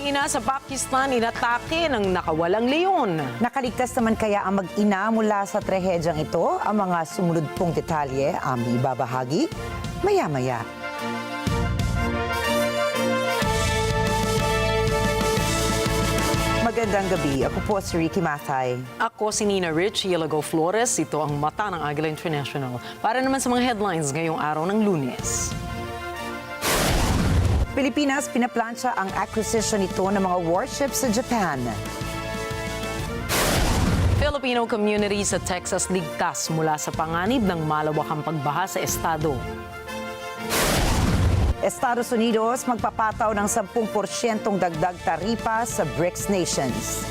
ina sa Pakistan inatake ng nakawalang leon. Nakaligtas naman kaya ang mag-ina mula sa trahedyang ito? Ang mga sumunod pong detalye aming ibabahagi maya-maya. Magandang gabi. Ako po si Rikki Mathay. Ako si Alagao Flores. Ito ang mata ng Agila International. Para naman sa mga headlines ngayong araw ng Lunes. Pilipinas pinaplansya ang acquisition nito ng mga warships sa Japan. Filipino community sa Texas ligtas mula sa panganib ng malawakang pagbaha sa estado. Estados Unidos magpapataw ng 10% dagdag taripa sa BRICS nations.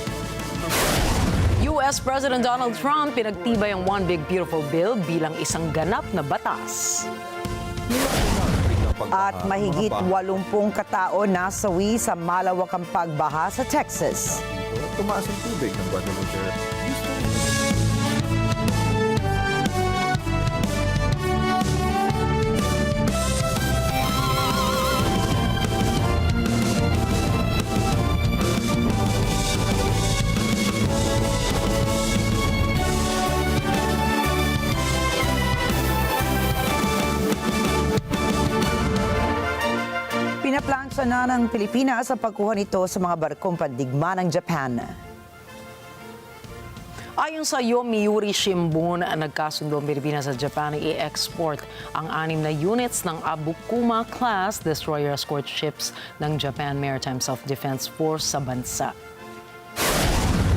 US President Donald Trump pinagtibay ang One Big Beautiful Bill bilang isang ganap na batas. At mahigit 80 katao nasawi sa malawakang pagbaha sa Texas. Tumaas ang tubig ng Guadalupe. Pinaplansya na ng Pilipinas ang pagkuha nito sa mga barkong pandigma ng Japan. Ayon sa Yomiuri Shimbun, nagkasundo ang Pilipinas sa Japan na i-export ang 6 na units ng Abukuma-class destroyer escort ships ng Japan Maritime Self-Defense Force sa bansa.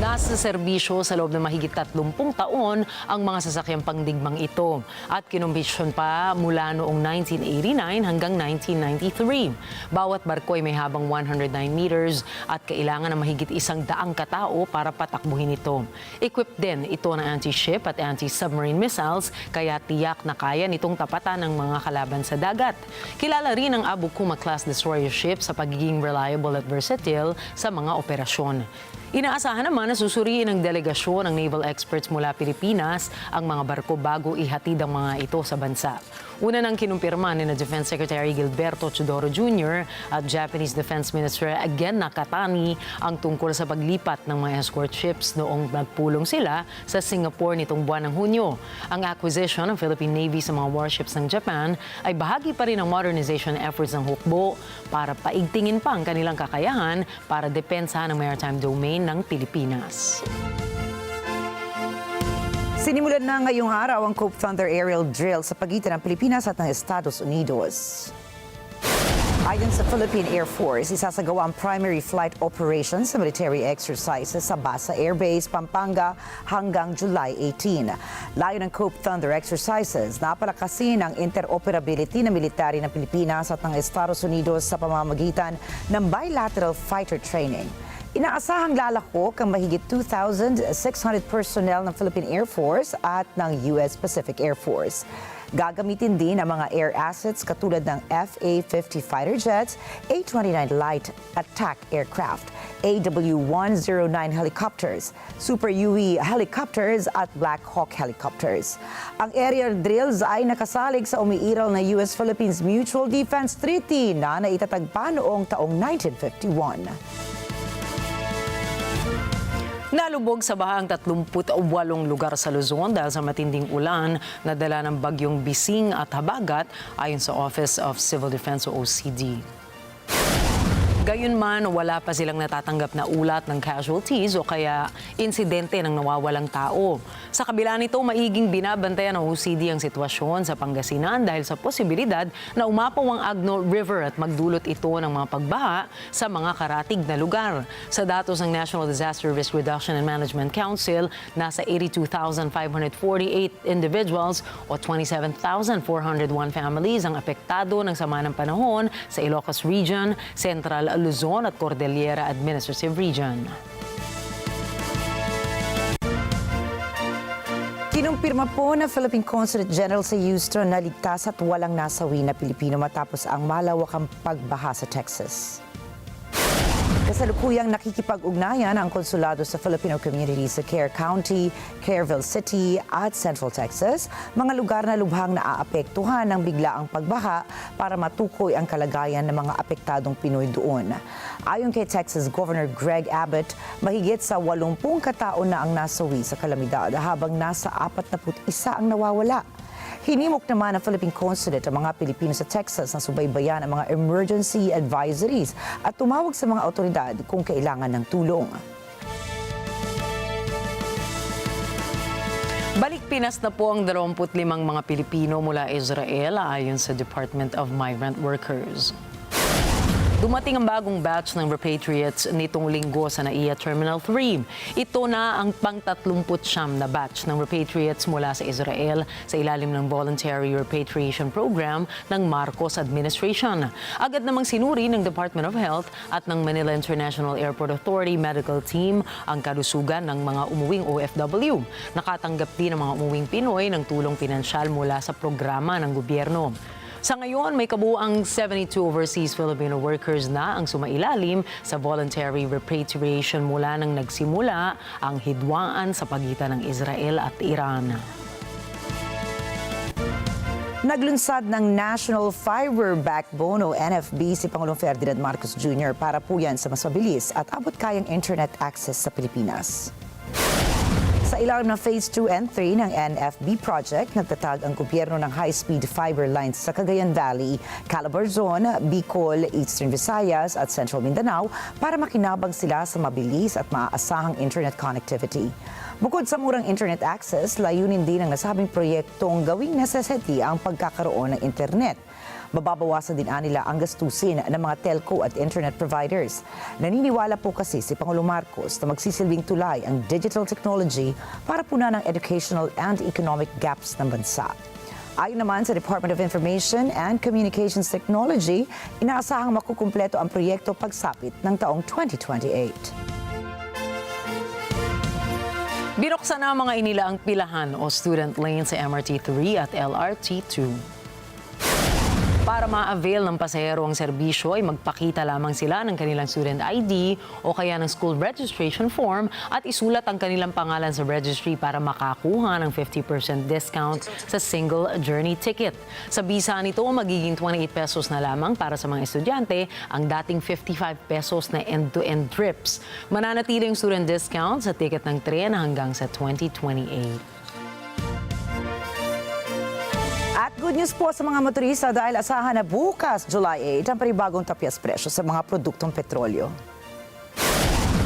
Nasa serbisyo sa loob ng mahigit 30 taon ang mga sasakyang pangdigmang ito at kinumbisyon pa mula noong 1989 hanggang 1993. Bawat barko ay may habang 109 meters at kailangan ng mahigit 100 katao para patakbuhin ito. Equipped din ito ng anti-ship at anti-submarine missiles kaya tiyak na kaya nitong tapatan ng mga kalaban sa dagat. Kilala rin ang Abukuma-class destroyer ship sa pagiging reliable at versatile sa mga operasyon. Inaasahan naman na susuriin ng delegasyon ng naval experts mula Pilipinas ang mga barko bago ihatid ang mga ito sa bansa. Una nang kinumpirma ni Defense Secretary Gilberto Chodoro Jr. at Japanese Defense Minister Gen Nakatani ang tungkol sa paglipat ng mga escort ships noong nagpulong sila sa Singapore nitong buwan ng Hunyo. Ang acquisition ng Philippine Navy sa mga warships ng Japan ay bahagi pa rin ng modernization efforts ng hukbo para paigtingin pa ang kanilang kakayahan para depensahan ang maritime domain ng Pilipinas. Sinimulan na ngayong araw ang Cope Thunder aerial drill sa pagitan ng Pilipinas at ng Estados Unidos. Ayon sa Philippine Air Force, isasagawa ang primary flight operations sa military exercises sa Basa Air Base, Pampanga hanggang July 18. Layo ng Cope Thunder exercises na palakasin ang interoperability ng military ng Pilipinas at ng Estados Unidos sa pamamagitan ng bilateral fighter training. Inaasahang lalako ang mahigit 2,600 personnel ng Philippine Air Force at ng US Pacific Air Force. Gagamitin din ang mga air assets katulad ng FA-50 fighter jets, A-29 light attack aircraft, AW-109 helicopters, Super UE helicopters at Black Hawk helicopters. Ang aerial drills ay nakasalig sa umiiral na US-Philippines Mutual Defense Treaty na naitatagpa noong taong 1951. Nalubog sa baha ang 38 lugar sa Luzon dahil sa matinding ulan na dala ng bagyong Bising at Habagat ayon sa Office of Civil Defense o OCD. Gayunman, wala pa silang natatanggap na ulat ng casualties o kaya insidente ng nawawalang tao. Sa kabila nito, maiging binabantayan ng OCD ang sitwasyon sa Pangasinan dahil sa posibilidad na umapaw ang Agno River at magdulot ito ng mga pagbaha sa mga karatig na lugar. Sa datos ng National Disaster Risk Reduction and Management Council, nasa 82,548 individuals o 27,401 families ang apektado ng sama ng panahon sa Ilocos Region, Central Luzon at Cordillera Administrative Region. Kinumpirma po na Philippine Consulate General sa Houston na ligtas at walang nasawi na Pilipino matapos ang malawakang pagbaha sa Texas. Kasalukuyang nakikipag-ugnayan ang konsulado sa Filipino community sa Care County, Kerrville City at Central Texas, mga lugar na lubhang naaapektuhan ng biglaang pagbaha para matukoy ang kalagayan ng mga apektadong Pinoy doon. Ayon kay Texas Governor Greg Abbott, mahigit sa 80 katao na ang nasawi sa kalamidad habang nasa 41 ang nawawala. Hinimok naman ng Philippine Consulate ang mga Pilipino sa Texas na subaybayan ang mga emergency advisories at tumawag sa mga otoridad kung kailangan ng tulong. Balik Pinas na po ang 25 mga Pilipino mula Israel ayon sa Department of Migrant Workers. Dumating ang bagong batch ng repatriates nitong linggo sa NAIA Terminal 3. Ito na ang pang-39 na batch ng repatriates mula sa Israel sa ilalim ng Voluntary Repatriation Program ng Marcos Administration. Agad namang sinuri ng Department of Health at ng Manila International Airport Authority Medical Team ang kalusugan ng mga umuwing OFW. Nakatanggap din ang mga umuwing Pinoy ng tulong pinansyal mula sa programa ng gobyerno. Sa ngayon, may kabuuang 72 overseas Filipino workers na ang sumailalim sa voluntary repatriation mula nang nagsimula ang hidwaan sa pagitan ng Israel at Iran. Naglunsad ng National Fiber Backbone o NFB si Pangulong Ferdinand Marcos Jr. para po yan sa mas mabilis at abot-kayang internet access sa Pilipinas. Sa ilalim ng Phase 2 and 3 ng NFB project, nagtatag ang gobyerno ng high-speed fiber lines sa Cagayan Valley, Calabarzon, Bicol, Eastern Visayas at Central Mindanao para makinabang sila sa mabilis at maaasahang internet connectivity. Bukod sa murang internet access, layunin din ng nasabing proyektong gawing necessity ang pagkakaroon ng internet. Mababawasan din nila ang gastusin ng mga telco at internet providers. Naniniwala po kasi si Pangulong Marcos na magsisilbing tulay ang digital technology para punan ang educational and economic gaps ng bansa. Ayon naman sa Department of Information and Communications Technology, inaasahang makukumpleto ang proyekto pagsapit ng taong 2028. Binuksan na ang mga inilaang pilahan o student lane sa MRT3 at LRT2. Para ma-avail ng pasahero ang serbisyo ay magpakita lamang sila ng kanilang student ID o kaya ng school registration form at isulat ang kanilang pangalan sa registry para makakuha ng 50% discount sa single journey ticket. Sa bisa nito, magiging 28 pesos na lamang para sa mga estudyante ang dating 55 pesos na end-to-end trips. Mananatili ang student discount sa ticket ng tren hanggang sa 2028. At good news po sa mga motorista dahil asahan na bukas, July 8, ang panibagong tapyas presyo sa mga produktong petrolyo.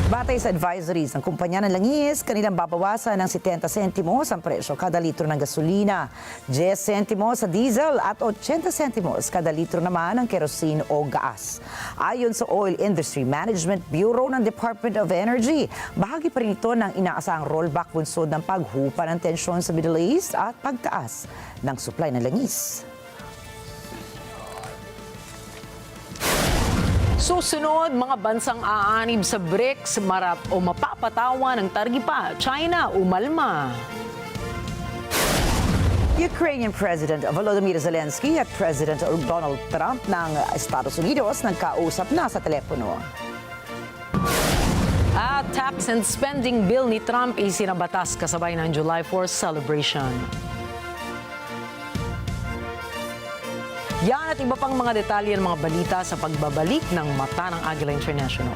Batay sa advisories ng kumpanya ng langis, kanilang babawasan ng 70 sentimos ang presyo kada litro ng gasolina, 10 sentimos sa diesel at 80 sentimos kada litro naman ng kerosene o gas. Ayon sa Oil Industry Management Bureau ng Department of Energy, bahagi pa rin ito ng inaasahang rollback bunsod ng paghupa ng tensyon sa Middle East at pagtaas ng supply ng langis. Susunod, mga bansang aanib sa BRICS mapapatawa ng targipa, China umalma. Ukrainian President Volodymyr Zelensky at President Donald Trump ng Estados Unidos nagkausap na sa telepono. At tax and spending bill ni Trump isinabatas kasabay ng July 4 celebration. Yan at iba pang mga detalye ng mga balita sa pagbabalik ng Mata ng Agila International.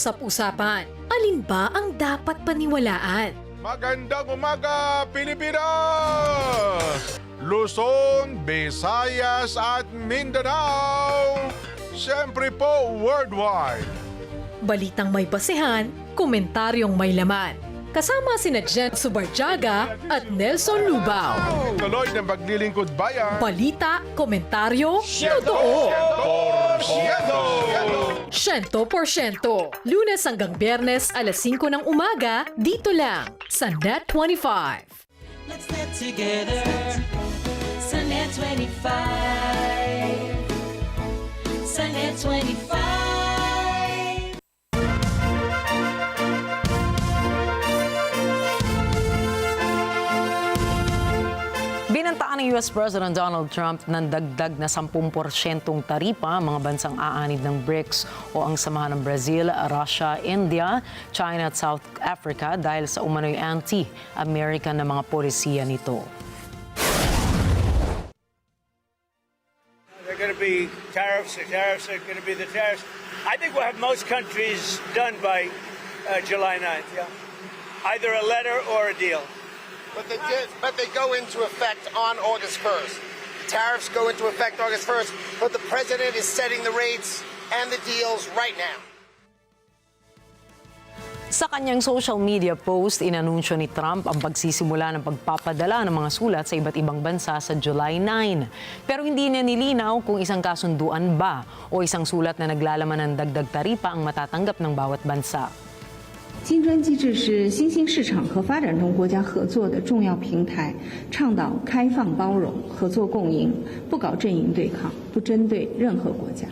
Usap-usapan, alin ba ang dapat paniwalaan? Magandang umaga, Pilipinas! Luzon, Visayas at Mindanao. Siyempre po, worldwide. Balitang may basehan, komentaryong may laman. Kasama sina Jen Subarjaga at Nelson Lubao. Tuloy ng paglilingkod bayan. Balita, komentaryo, totoo. 100%. 100%. Lunes hanggang Biyernes, alas 5 ng umaga, dito lang sa NET25. Let's get together sa NET25. Sa NET25. Binantaan ng US President Donald Trump ng dagdag na 10% taripa ang mga bansang aanib ng BRICS o ang samahan ng Brazil, Russia, India, China at South Africa dahil sa umano'y anti-American na mga polisiya nito. They're going to be tariffs. The tariffs are going to be the tariffs. I think we'll have most countries done by July 9th. Yeah, either a letter or a deal. But they go into effect on August 1st. The tariffs go into effect August 1st, but the president is setting the rates and the deals right now. Sa kanyang social media post, inanunsyo ni Trump ang pagsisimula ng pagpapadala ng mga sulat sa iba't ibang bansa sa July 9. Pero hindi niya nilinaw kung isang kasunduan ba o isang sulat na naglalaman ng dagdag taripa ang matatanggap ng bawat bansa. 金砖机制是新兴市场和发展中国家合作的重要平台，倡导开放包容、合作共赢，不搞阵营对抗，不针对任何国家。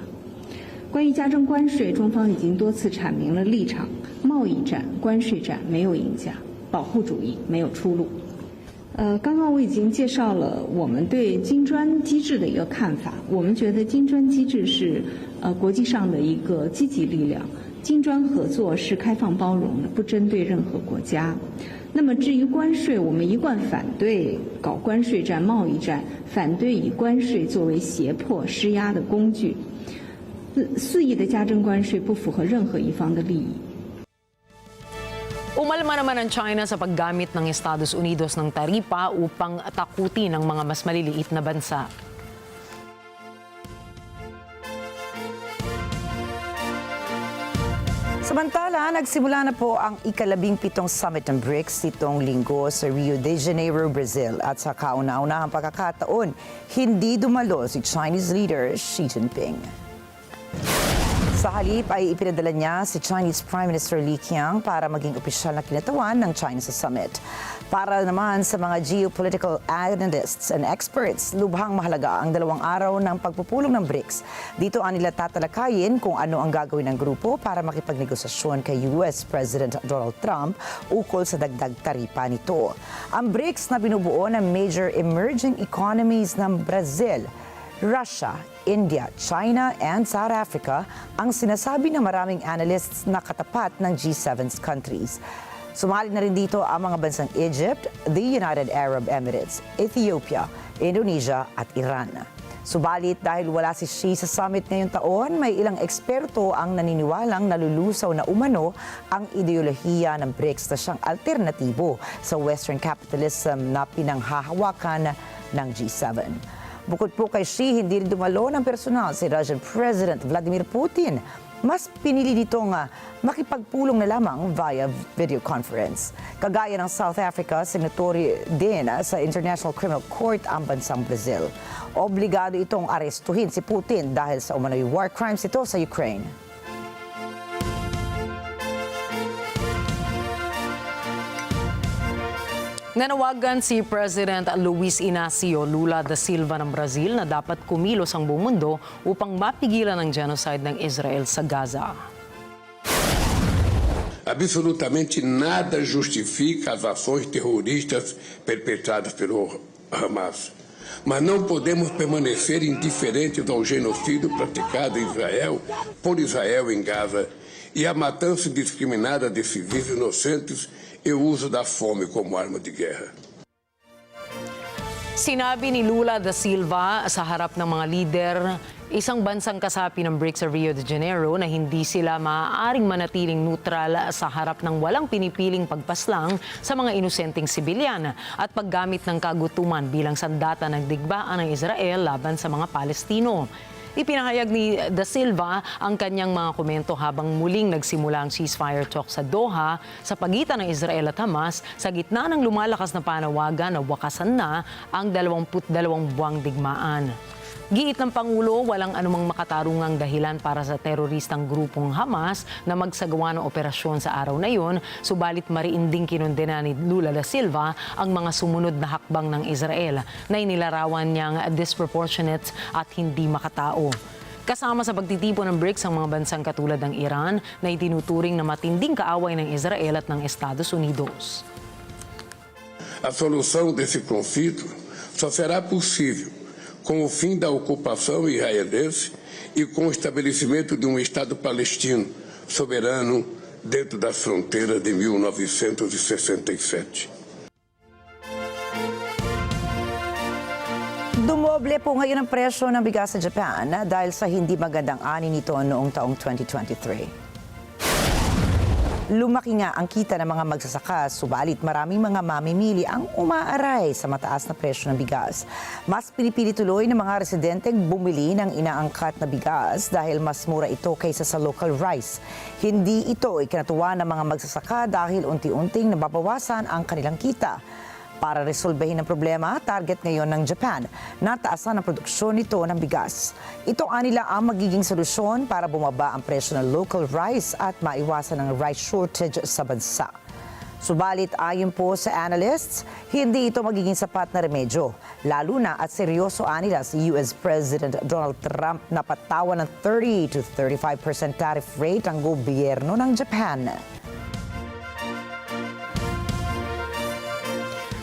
关于加征关税，中方已经多次阐明了立场：贸易战、关税战没有赢家，保护主义没有出路。刚刚我已经介绍了我们对金砖机制的一个看法，我们觉得金砖机制是国际上的一个积极力量。 金砖合作是开放包容的，不针对任何国家。那么至于关税，我们一贯反对搞关税战、贸易战，反对以关税作为胁迫、施压的工具。肆意的加征关税不符合任何一方的利益。 Umalma naman ang China sa paggamit ng Estados Unidos ng taripa upang takutin ang mga mas maliliit na bansa. Samantala, nagsimula na po ang ika-17 summit ng BRICS nitong linggo sa Rio de Janeiro, Brazil. At sa kauna-unahang pagkakataon, hindi dumalo si Chinese leader Xi Jinping. Sa halip ay ipinadala niya si Chinese Prime Minister Li Qiang para maging opisyal na kinatawan ng China sa summit. Para naman sa mga geopolitical analysts and experts, lubhang mahalaga ang 2 araw ng pagpupulong ng BRICS. Dito ang nila tatalakayin kung ano ang gagawin ng grupo para makipagnegosasyon kay US President Donald Trump ukol sa dagdag taripa nito. Ang BRICS na binubuo ng major emerging economies ng Brazil, Russia, India, China, and South Africa ang sinasabi ng maraming analysts na katapat ng G7 countries. Sumali na rin dito ang mga bansang Egypt, the United Arab Emirates, Ethiopia, Indonesia at Iran. Subalit dahil wala si Xi sa summit ngayong taon, may ilang eksperto ang naniniwalang nalulusaw na umano ang ideolohiya ng BRICS na siyang alternatibo sa Western capitalism na pinanghahawakan ng G7. Bukod po kay Xi, hindi rin dumalo ng personal si Russian President Vladimir Putin. Mas pinili nitong makipagpulong na lamang via video conference. Kagaya ng South Africa, signatory din sa International Criminal Court ang bansang Brazil. Obligado itong arestuhin si Putin dahil sa umano'y war crimes ito sa Ukraine. Nanawagan si President Luis Inacio Lula da Silva ng Brazil na dapat kumilos ang buong mundo upang mapigilan ang genocide ng Israel sa Gaza. Absolutamente nada justifica as ações terroristas perpetradas pelo Hamas. Mas não podemos permanecer indiferentes ao genocídio praticado em Israel, por Israel em Gaza, e a matança indiscriminada de civis inocentes e o uso da fome como arma de guerra. Sinabi ni Lula da Silva sa harap ng mga lider Isang bansang kasapi ng BRICS sa Rio de Janeiro na hindi sila maaaring manatiling neutral sa harap ng walang pinipiling pagpaslang sa mga inosenteng sibilyan at paggamit ng kagutuman bilang sandata ng digmaan ng Israel laban sa mga Palestino. Ipinahayag ni Da Silva ang kanyang mga komento habang muling nagsimula ang ceasefire talk sa Doha sa pagitan ng Israel at Hamas sa gitna ng lumalakas na panawagan na wakasan na ang 22 buwang digmaan. Giit ng Pangulo, walang anumang makatarungang dahilan para sa teroristang grupong Hamas na magsagawa ng operasyon sa araw na iyon, subalit mariinding kinundena ni Lula da Silva ang mga sumunod na hakbang ng Israel na inilarawan niyang disproportionate at hindi makatao. Kasama sa pagtitipon ng BRICS ang mga bansang katulad ng Iran na itinuturing na matinding kaaway ng Israel at ng Estados Unidos. A solução desse conflito só será possível com o fim da ocupação israelense e com o estabelecimento de um Estado palestino soberano dentro das fronteiras de 1967. Dumoble po ngayon ang presyo ng bigas sa Japan dahil sa hindi magandang ani nito noong taong 2023. Lumaki nga ang kita ng mga magsasaka, subalit maraming mga mamimili ang umaaray sa mataas na presyo ng bigas. Mas pinipili tuloy ng mga residenteng bumili ng inaangkat na bigas dahil mas mura ito kaysa sa local rice. Hindi ito ikinatuwa ng mga magsasaka dahil unti-unting nababawasan ang kanilang kita. Para resolbahin ang problema, target ngayon ng Japan na taasan ang produksyon nito ng bigas. Ito anila ang magiging solusyon para bumaba ang presyo ng local rice at maiwasan ang rice shortage sa bansa. Subalit ayon po sa analysts, hindi ito magiging sapat na remedyo. Lalo na at seryoso anila si US President Donald Trump na patawan ng 30 to 35% tariff rate ang gobyerno ng Japan.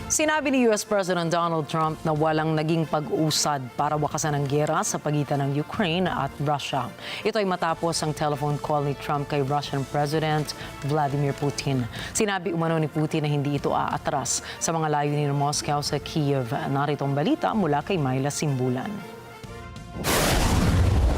Sinabi ni US President Donald Trump na walang naging pag-usad para wakasan ang giyera sa pagitan ng Ukraine at Russia. Ito ay matapos ang telephone call ni Trump kay Russian President Vladimir Putin. Sinabi umano ni Putin na hindi ito aatras sa mga layunin ng Moscow sa Kiev. Narito ang balita mula kay Myla Simbulan.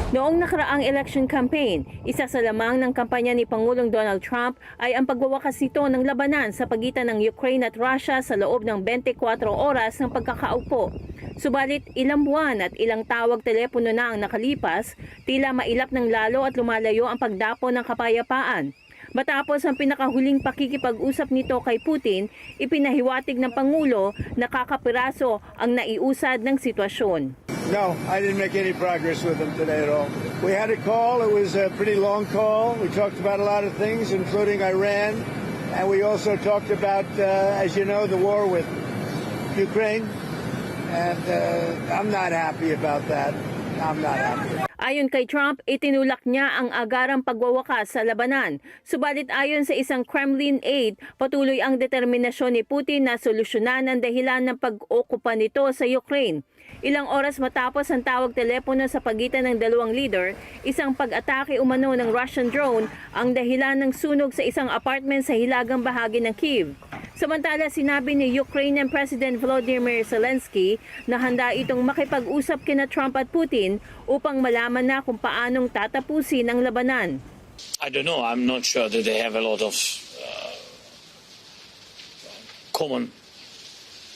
Noong nakaraang election campaign, isa sa lamang ng kampanya ni Pangulong Donald Trump ay ang pagwawakas nito ng labanan sa pagitan ng Ukraine at Russia sa loob ng 24 oras ng pagkakaupo. Subalit ilang buwan at ilang tawag telepono na ang nakalipas, tila mailap ng lalo at lumalayo ang pagdapo ng kapayapaan. Matapos ang pinakahuling pakikipag-usap nito kay Putin, ipinahiwatig ng Pangulo na kakapiraso ang naiusad ng sitwasyon. No, I didn't make any progress with them today at all. We had a call. It was a pretty long call. We talked about a lot of things, including Iran. And we also talked about, as you know, the war with Ukraine. And I'm not happy about that. I'm not happy. Ayon kay Trump, itinulak niya ang agarang pagwawakas sa labanan. Subalit ayon sa isang Kremlin aide, patuloy ang determinasyon ni Putin na solusyonan ang dahilan ng pag-okupa nito sa Ukraine. Ilang oras matapos ang tawag telepono sa pagitan ng dalawang leader, isang pag-atake umano ng Russian drone ang dahilan ng sunog sa isang apartment sa hilagang bahagi ng Kiev. Samantala, sinabi ni Ukrainian President Volodymyr Zelensky na handa itong makipag-usap kina Trump at Putin upang malaman na kung paanong tatapusin ang labanan. I don't know. I'm not sure that they have a lot of common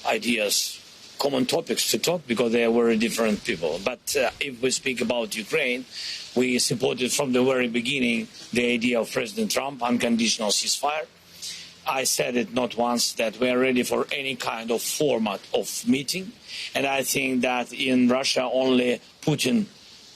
ideas, common topics to talk because they are very different people. But if we speak about Ukraine, we supported from the very beginning the idea of President Trump, unconditional ceasefire. I said it not once that we are ready for any kind of format of meeting. And I think that in Russia only Putin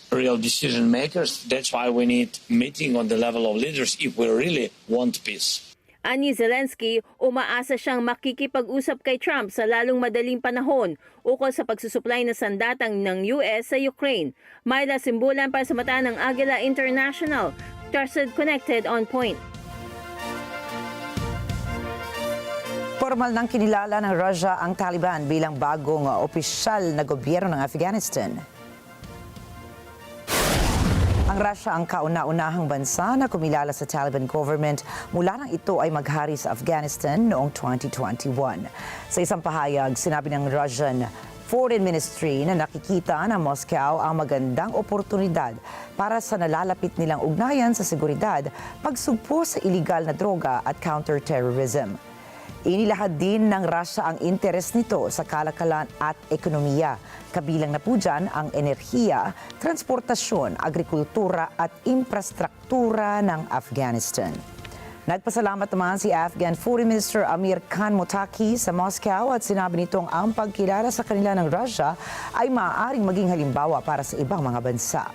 real decision makers. That's why we need meeting on the level of leaders if we really want peace. Ani Zelensky, umaasa siyang makikipag-usap kay Trump sa lalong madaling panahon ukol sa pagsusuplay na sandatang ng US sa Ukraine. Myla Simbulan para sa mata ng Agila International. Trusted, connected, on point. Formal nang kinilala ng Russia ang Taliban bilang bagong opisyal na gobyerno ng Afghanistan. Ang Russia ang kauna-unahang bansa na kumilala sa Taliban government mula nang ito ay maghari sa Afghanistan noong 2021. Sa isang pahayag, sinabi ng Russian Foreign Ministry na nakikita ng Moscow ang magandang oportunidad para sa nalalapit nilang ugnayan sa seguridad, pagsugpo sa iligal na droga at counter-terrorism. Inilahad din ng Russia ang interes nito sa kalakalan at ekonomiya. Kabilang na po dyan ang enerhiya, transportasyon, agrikultura at infrastruktura ng Afghanistan. Nagpasalamat naman si Afghan Foreign Minister Amir Khan Muttaqi sa Moscow at sinabi nitong ang pagkilala sa kanila ng Russia ay maaaring maging halimbawa para sa ibang mga bansa.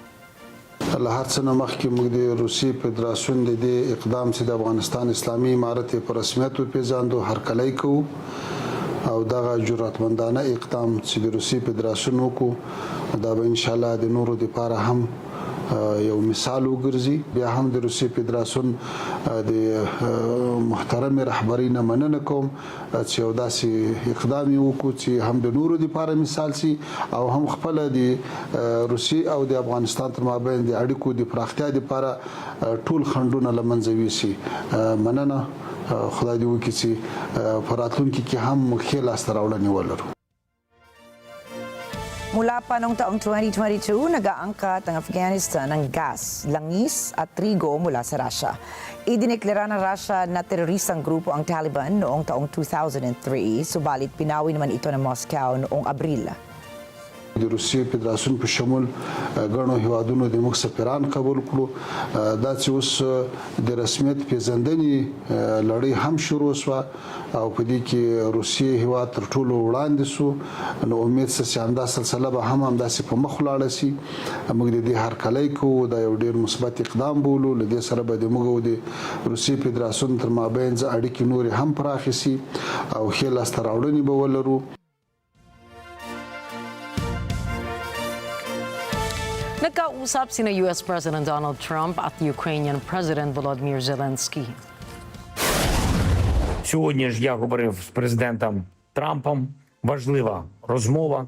هر څه نه مخکې موږ د روسیې فدراسیون د دې اقدام چې د افغانستان اسلامي امارت یې په رسمیت وپېژاندو هرکلی کوو او دغه جرأتمندانه اقدام چې د روسیې فدراسیون وکړو دا به انشاءالله د نورو دپاره هم یو مثال وګرځي. بیا هم د روسیې فدراسیون د محترم رهبرۍ نه مننه کوم چې یو داسې اقدام یې وکړو چې هم د نورو دپاره مثال سي او هم خپله د روسیې او د افغانستان تر مابین د اړیکو د پراختیا دپاره ټول خنډونه له منځه یوسي. مننه. خدای دې وکړي چې په راتلونکي کې هم ښې لاسته راوړنې ولرو. Mula pa noong taong 2022, nag-aangkat ang Afghanistan ng gas, langis at trigo mula sa Russia. Idineklara ng Russia na teroristang grupo ang Taliban noong taong 2003, subalit pinawi naman ito ng Moscow noong Abril. د روسیې فدراسیون په شمول ګڼو هیوادونو د موږ سفیران قبول کړو. دا چې اوس د رسمیت پیژندنې لړۍ هم شروع شوه او په دې کې روسیې هیواد تر ټولو وړاندې سو. نو امید سه چې همدا سلسله به هم همداسې په مخ ولاړه سي. موږ د دې هرکلی کوو. دا یو ډېر مثبت اقدام بولو. له دې سره به د موږ او د روسیې فدراسیون تر مابین اړیکې نورې هم پراخې سي او ښې لاسته راوړنې به ولرو. Nagkausap sina US President Donald Trump at Ukrainian President Volodymyr Zelensky. Сьогодні ж я говорив з президентом Трампом. Важлива розмова.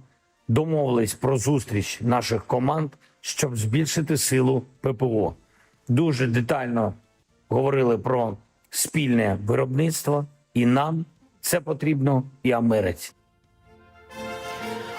Домовились про зустріч наших команд, щоб збільшити силу ППО. Дуже детально говорили про спільне виробництво. І нам це потрібно, і Америці.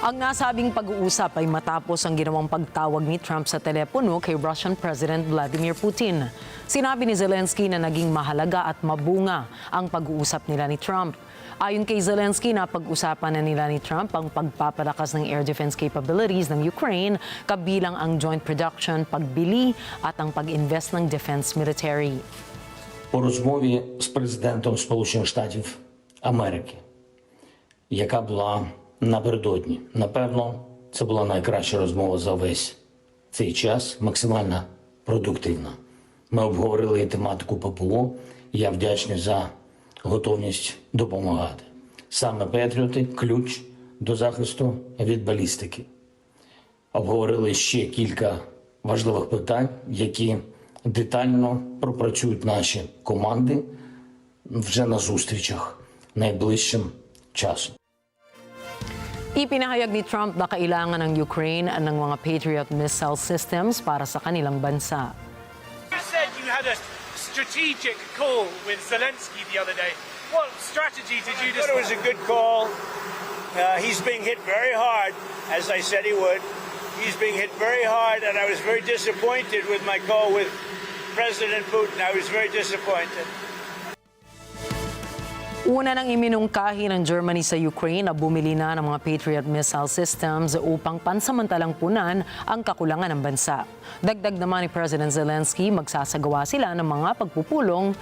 Ang nasabing pag-uusap ay matapos ang ginawang pagtawag ni Trump sa telepono kay Russian President Vladimir Putin. Sinabi ni Zelensky na naging mahalaga at mabunga ang pag-uusap nila ni Trump. Ayon kay Zelensky, napag-usapan na nila ni Trump ang pagpapalakas ng air defense capabilities ng Ukraine, kabilang ang joint production, pagbili at ang pag-invest ng defense military. У розмові з президентом Сполучених Штатів Америки, яка була напередодні. Напевно, це була найкраща розмова за весь цей час, максимально продуктивна. Ми обговорили і тематику ППО, і я вдячний за готовність допомагати. Саме Петріоти – ключ до захисту від балістики. Обговорили ще кілька важливих питань, які детально пропрацюють наші команди вже на зустрічах найближчим часом. Ipinahayag ni Trump na kailangan ng Ukraine ng mga Patriot missile systems para sa kanilang bansa. You said you had a strategic call with Zelensky the other day. What strategy did you discuss? It was a good call. He's being hit very hard, as I said he would. He's being hit very hard, and I was very disappointed with my call with President Putin. I was very disappointed. Una nang iminungkahi ng Germany sa Ukraine na bumili na ng mga Patriot missile systems upang pansamantalang punan ang kakulangan ng bansa. Dagdag naman ni President Zelensky, magsasagawa sila ng mga pagpupulong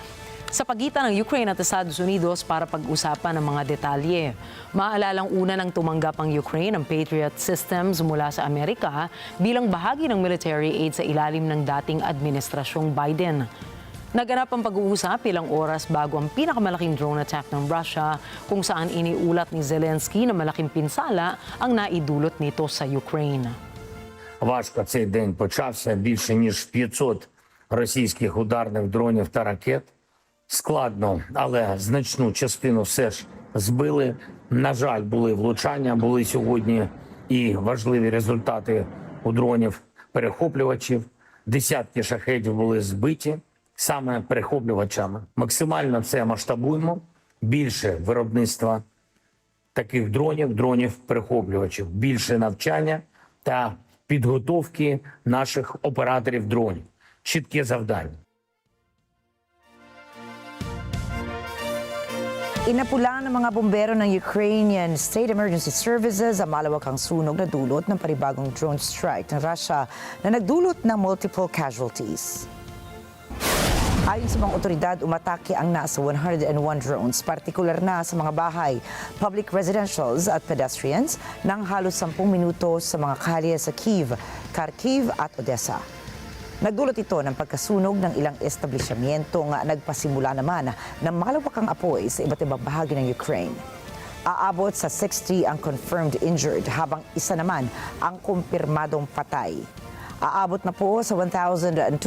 sa pagitan ng Ukraine at Estados Unidos para pag-usapan ng mga detalye. Maalalang una nang tumanggap ang Ukraine ng Patriot systems mula sa Amerika bilang bahagi ng military aid sa ilalim ng dating administrasyong Biden. Naganap ang pag-uusap ilang oras bago ang pinakamalaking drone attack ng Russia kung saan iniulat ni Zelensky na malaking pinsala ang naidulot nito sa Ukraine. Важко цей день почався. Більше ніж 500 російських ударних дронів та ракет. Складно, але значну частину все ж збили. На жаль, були влучання, були сьогодні і важливі результати у дронів-перехоплювачів. Десятки шахедів були збиті саме перехоплювачами. Максимально це масштабуємо. Більше виробництва таких дронів-перехоплювачів, більше навчання та підготовки наших операторів дронів. Чітке завдання. Inapula ng mga bombero ng Ukrainian State Emergency Services ang malawakang sunog na dulot ng panibagong drone strike ng Russia na nagdulot ng multiple casualties. Ayon sa mga otoridad, umatake ang nasa 101 drones, partikular na sa mga bahay, public residentials at pedestrians ng halos 10 minuto sa mga kalye sa Kyiv, Kharkiv at Odessa. Nagdulot ito ng pagkasunog ng ilang establishmento nga nagpasimula naman ng malawakang apoy sa iba't ibang bahagi ng Ukraine. Aabot sa 60 ang confirmed injured habang isa naman ang kumpirmadong patay. Aabot na po sa 1,270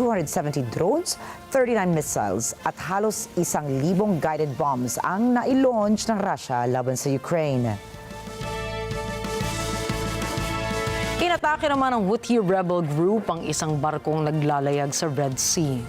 drones, 39 missiles at halos 1,000 guided bombs ang nai-launch ng Russia laban sa Ukraine. Inatake naman ng Houthi rebel group ang isang barkong naglalayag sa Red Sea.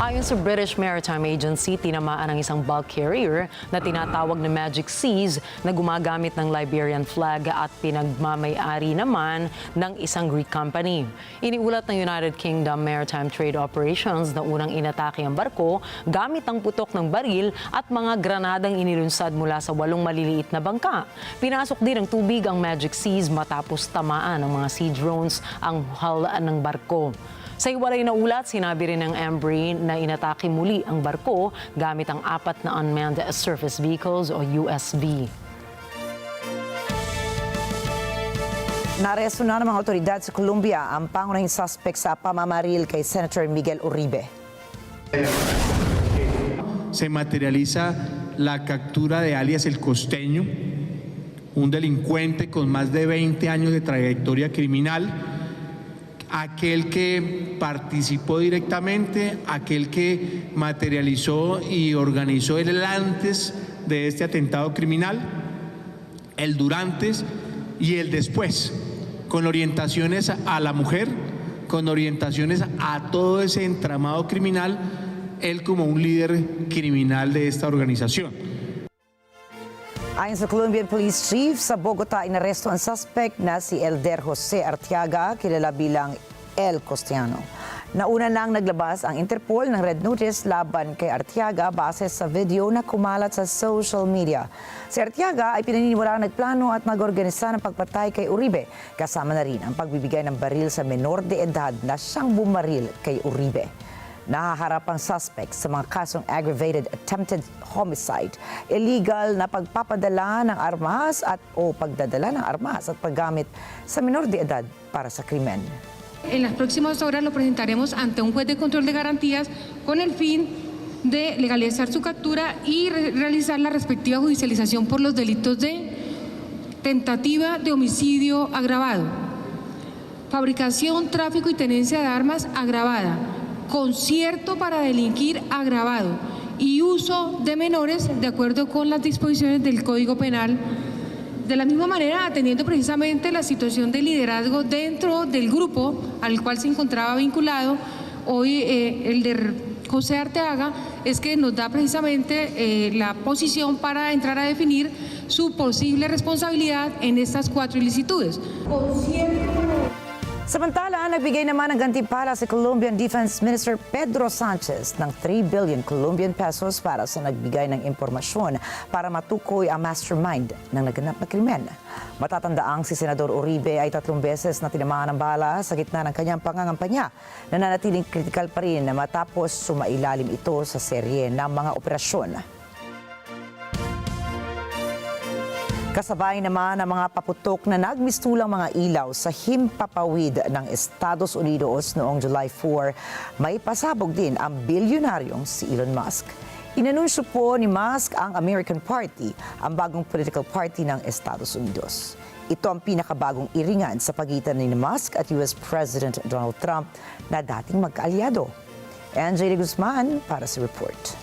Ayon sa British Maritime Agency, tinamaan ang isang bulk carrier na tinatawag na Magic Seas na gumagamit ng Liberian flag at pinagmamay-ari naman ng isang Greek company. Iniulat ng United Kingdom Maritime Trade Operations na unang inatake ang barko gamit ang putok ng baril at mga granadang inilunsad mula sa 8 maliliit na bangka. Pinasok din ng tubig ang Magic Seas matapos tamaan ng mga sea drones ang hull ng barko. Sa iwalay na ulat, sinabi rin ng Embry na inatake muli ang barko gamit ang 4 na unmanned surface vehicles o USV. Naresto na ng mga otoridad sa Colombia ang pangunahing suspect sa pamamaril kay Senator Miguel Uribe. Se materializa la captura de alias El Costeño, un delincuente con más de 20 años de trayectoria criminal, aquel que participó directamente, aquel que materializó y organizó el antes de este atentado criminal, el durante y el después, con orientaciones a la mujer, con orientaciones a todo ese entramado criminal, él como un líder criminal de esta organización. Ayon sa Colombian Police Chief, sa Bogota inaresto ang suspect na si Elder Jose Arteaga, kilala bilang El Costeano. Nauna nang naglabas ang Interpol ng Red Notice laban kay Arteaga base sa video na kumalat sa social media. Si Arteaga ay pinaniniwalaang nagplano at nag-organisa ng pagpatay kay Uribe, kasama na rin ang pagbibigay ng baril sa menor de edad na siyang bumaril kay Uribe. Nahaharap ang suspect sa mga kasong aggravated attempted homicide, illegal na pagpapadala ng armas o pagdadala ng armas at paggamit sa menor de edad para sa krimen. En las próximas horas lo presentaremos ante un juez de control de garantías con el fin de legalizar su captura y realizar la respectiva judicialización por los delitos de tentativa de homicidio agravado, fabricación, tráfico y tenencia de armas agravada, concierto para delinquir agravado y uso de menores de acuerdo con las disposiciones del Código Penal. De la misma manera, atendiendo precisamente la situación de liderazgo dentro del grupo al cual se encontraba vinculado, hoy el de José Arteaga es que nos da precisamente la posición para entrar a definir su posible responsabilidad en estas 4 ilicitudes. Samantala, nagbigay naman ng gantimpala si Colombian Defense Minister Pedro Sanchez ng 3 billion Colombian pesos para sa nagbigay ng impormasyon para matukoy ang mastermind ng naganap na krimen. Matatandaang si Senador Uribe ay 3 beses na tinamaan ng bala sa gitna ng kanyang pangangampanya na nanatiling kritikal pa rin matapos sumailalim ito sa serye ng mga operasyon. Kasabay naman ang mga paputok na nagmistulang mga ilaw sa himpapawid ng Estados Unidos noong July 4, may pasabog din ang bilyonaryong si Elon Musk. Inanunsyo po ni Musk ang American Party, ang bagong political party ng Estados Unidos. Ito ang pinakabagong iringan sa pagitan ni Musk at US President Donald Trump na dating magkaalyado. NJ Guzman para sa report.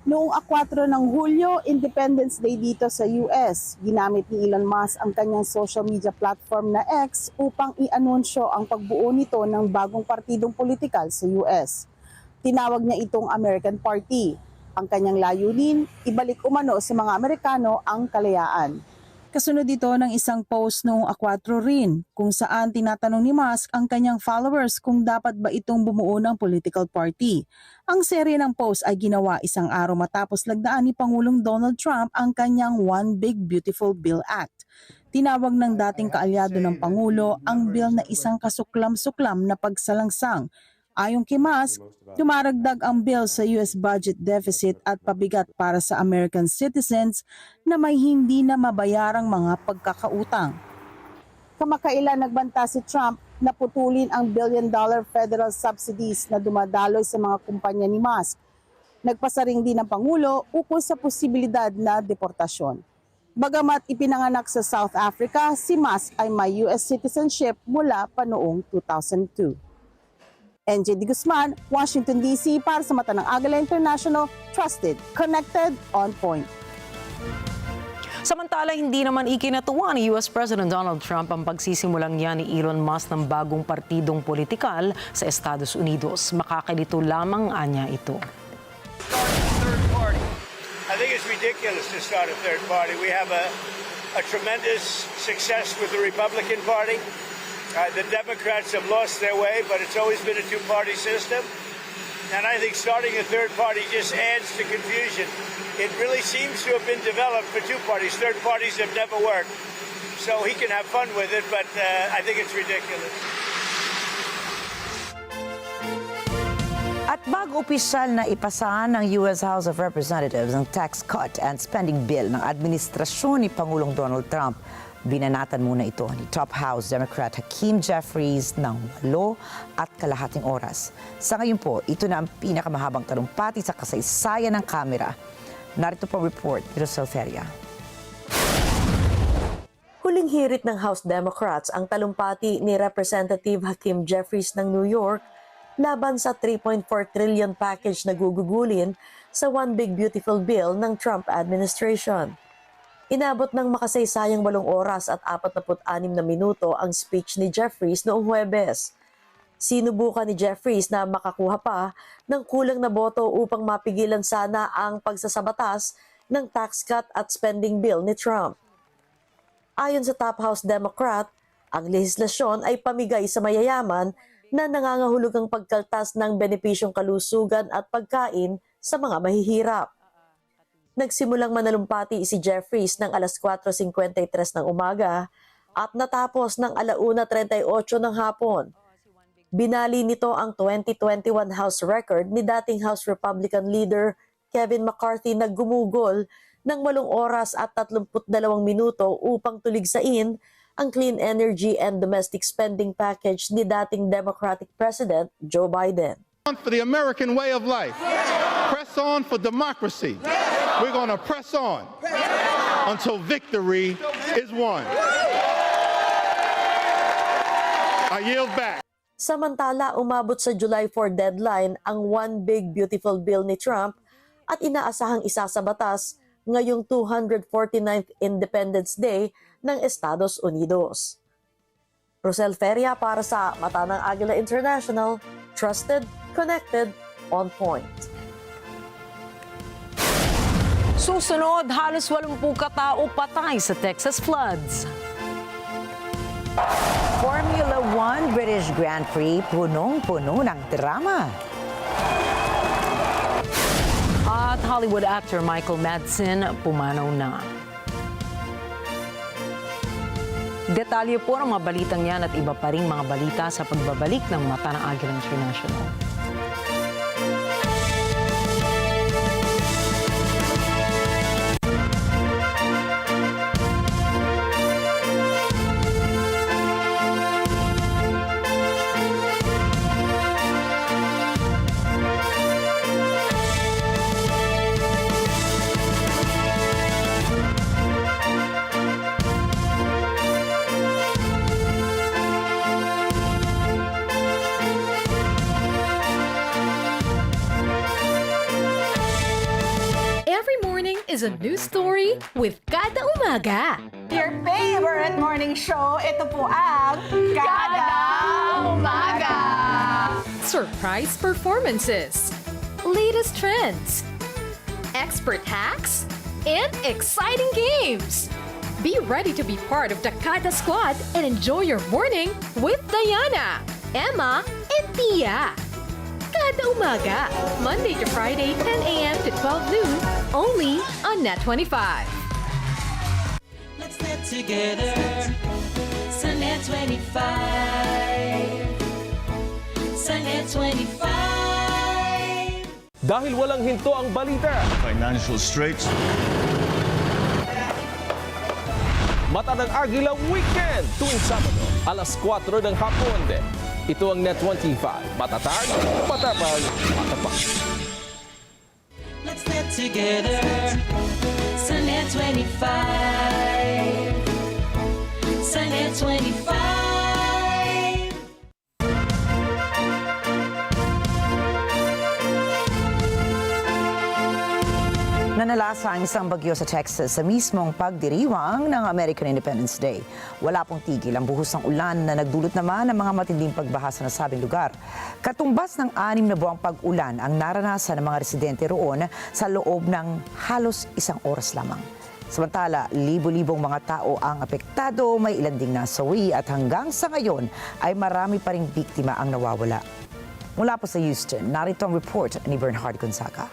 Noong 4 ng Hulyo, Independence Day dito sa US, ginamit ni Elon Musk ang kanyang social media platform na X upang i-anunsyo ang pagbuo nito ng bagong partidong politikal sa US. Tinawag niya itong American Party. Ang kanyang layunin, ibalik umano sa mga Amerikano ang kalayaan. Kasunod ito ng isang post noong A4 rin, kung saan tinatanong ni Musk ang kanyang followers kung dapat ba itong bumuo ng political party. Ang serye ng post ay ginawa isang araw matapos lagdaan ni Pangulong Donald Trump ang kanyang One Big Beautiful Bill Act. Tinawag ng dating kaalyado ng Pangulo ang bill na isang kasuklam-suklam na pagsalangsang. Ayon kay Musk, dumaragdag ang bill sa US budget deficit at pabigat para sa American citizens na may hindi na mabayarang mga pagkakautang. Kamakailan nagbanta si Trump na putulin ang billion-dollar federal subsidies na dumadaloy sa mga kumpanya ni Musk. Nagpasaring din ang Pangulo ukol sa posibilidad na deportasyon. Bagamat ipinanganak sa South Africa, si Musk ay may US citizenship mula pa noong 2002. NJ De Guzman, Washington DC para sa mata ng Agila International, trusted, connected, on point. Samantala, hindi naman ikinatuwa ni US President Donald Trump ang pagsisimulang niya ni Elon Musk ng bagong partidong politikal sa Estados Unidos. Makakalito lamang anya ito. I think it's ridiculous to start a third party. We have a tremendous success with the Republican Party. The Democrats have lost their way, but it's always been a two-party system. And I think starting a third party just adds to confusion. It really seems to have been developed for two parties. Third parties have never worked. So he can have fun with it, but I think it's ridiculous. At bago opisyal na ipasahan ng US House of Representatives ang tax cut and spending bill ng administrasyon ni Pangulong Donald Trump, binanatan muna ito ni Top House Democrat Hakeem Jeffries ng 8.5 oras. Sa ngayon po, ito na ang pinakamahabang talumpati sa kasaysayan ng kamera. Narito po report ni Rosel Feria. Huling hirit ng House Democrats ang talumpati ni Representative Hakeem Jeffries ng New York laban sa 3.4 trillion package na gugugulin sa One Big Beautiful Bill ng Trump administration. Inabot ng makasaysayang 8 oras at 46 na minuto ang speech ni Jeffries noong Huwebes. Sinubukan ni Jeffries na makakuha pa ng kulang na boto upang mapigilan sana ang pagsasabatas ng tax cut at spending bill ni Trump. Ayon sa Top House Democrat, ang lehislasyon ay pamigay sa mayayaman na nangangahulugang pagkaltas ng benepisyong kalusugan at pagkain sa mga mahihirap. Nagsimulang manalumpati si Jeffries ng alas 4:53 ng umaga at natapos ng 1:38 ng hapon. Binali nito ang 2021 House record ni dating House Republican leader Kevin McCarthy na gumugol ng 8 oras at 32 minuto upang tuligsain ang clean energy and domestic spending package ni dating Democratic President Joe Biden. For the American way of life. Press on for democracy. We're going to press on until victory is won. I yield back. Samantala, umabot sa July 4 deadline ang One Big Beautiful Bill ni Trump at inaasahang isa sa batas ngayong 249th Independence Day ng Estados Unidos. Rosel Feria para sa Mata ng Agila International, trusted, connected, on point. Susunod, halos 80 katao patay sa Texas floods. Formula 1 British Grand Prix, punong-puno ng drama. At Hollywood actor Michael Madsen pumanaw na. Detalye po ng mga balitang yan at iba pa ring mga balita sa pagbabalik ng Mata ng Agila International. Is a new story with Kada Umaga. Your favorite morning show, ito po ang Kada Umaga. Surprise performances, latest trends, expert hacks, and exciting games. Be ready to be part of the Kada Squad and enjoy your morning with Diana, Emma, and Pia. Kada umaga, Monday to Friday, 10 a.m. to 12 noon, only on NET25. Let's net together sa NET25. Sa NET25. Dahil walang hinto ang balita. Financial straits. Mata ng Agila Weekend tuwing Sabado, alas 4 ng hapon. Ito ang NET25. Matatag, matapag, matapak. Let's net together sa NET25. Sa NET25. Nanalasa ang isang bagyo sa Texas sa mismong pagdiriwang ng American Independence Day. Wala pong tigil ang buhos ng ulan na nagdulot naman ng mga matinding pagbaha sa nasabing lugar. Katumbas ng 6 na buwang pag-ulan ang naranasan ng mga residente roon sa loob ng halos 1 oras lamang. Samantala, libo-libong mga tao ang apektado, may ilan ding nasawi at hanggang sa ngayon ay marami pa ring biktima ang nawawala. Mula po sa Houston, narito ang report ni Bernhard Gonzaga.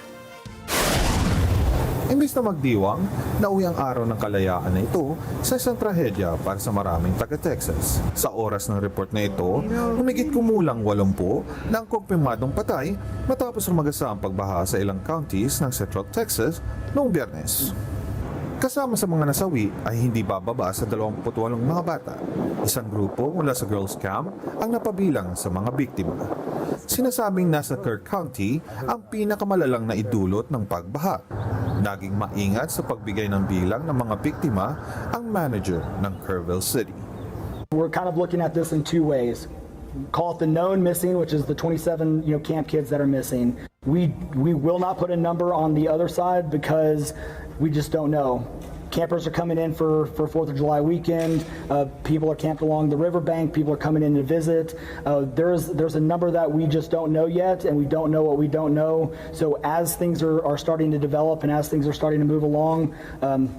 Imbis na magdiwang, nauwi ang araw ng kalayaan na ito sa isang trahedya para sa maraming taga-Texas. Sa oras ng report na ito, humigit kumulang 80 na ang kumpirmadong patay matapos rumagasa ang pagbaha sa ilang counties ng Central Texas noong Biyernes. Kasama sa mga nasawi ay hindi bababa sa 28 mga bata. Isang grupo mula sa Girls Camp ang napabilang sa mga biktima. Sinasabing nasa Kirk County ang pinakamalalang na idulot ng pagbaha. Naging maingat sa pagbigay ng bilang ng mga biktima ang manager ng Kerrville City. We're kind of looking at this in two ways. Call it the known missing, which is the 27 camp kids that are missing. We will not put a number on the other side because we just don't know. Campers are coming in for 4th of July weekend. People are camped along the riverbank. People are coming in to visit. There's a number that we just don't know yet, and we don't know what we don't know. So as things are starting to develop and as things are starting to move along,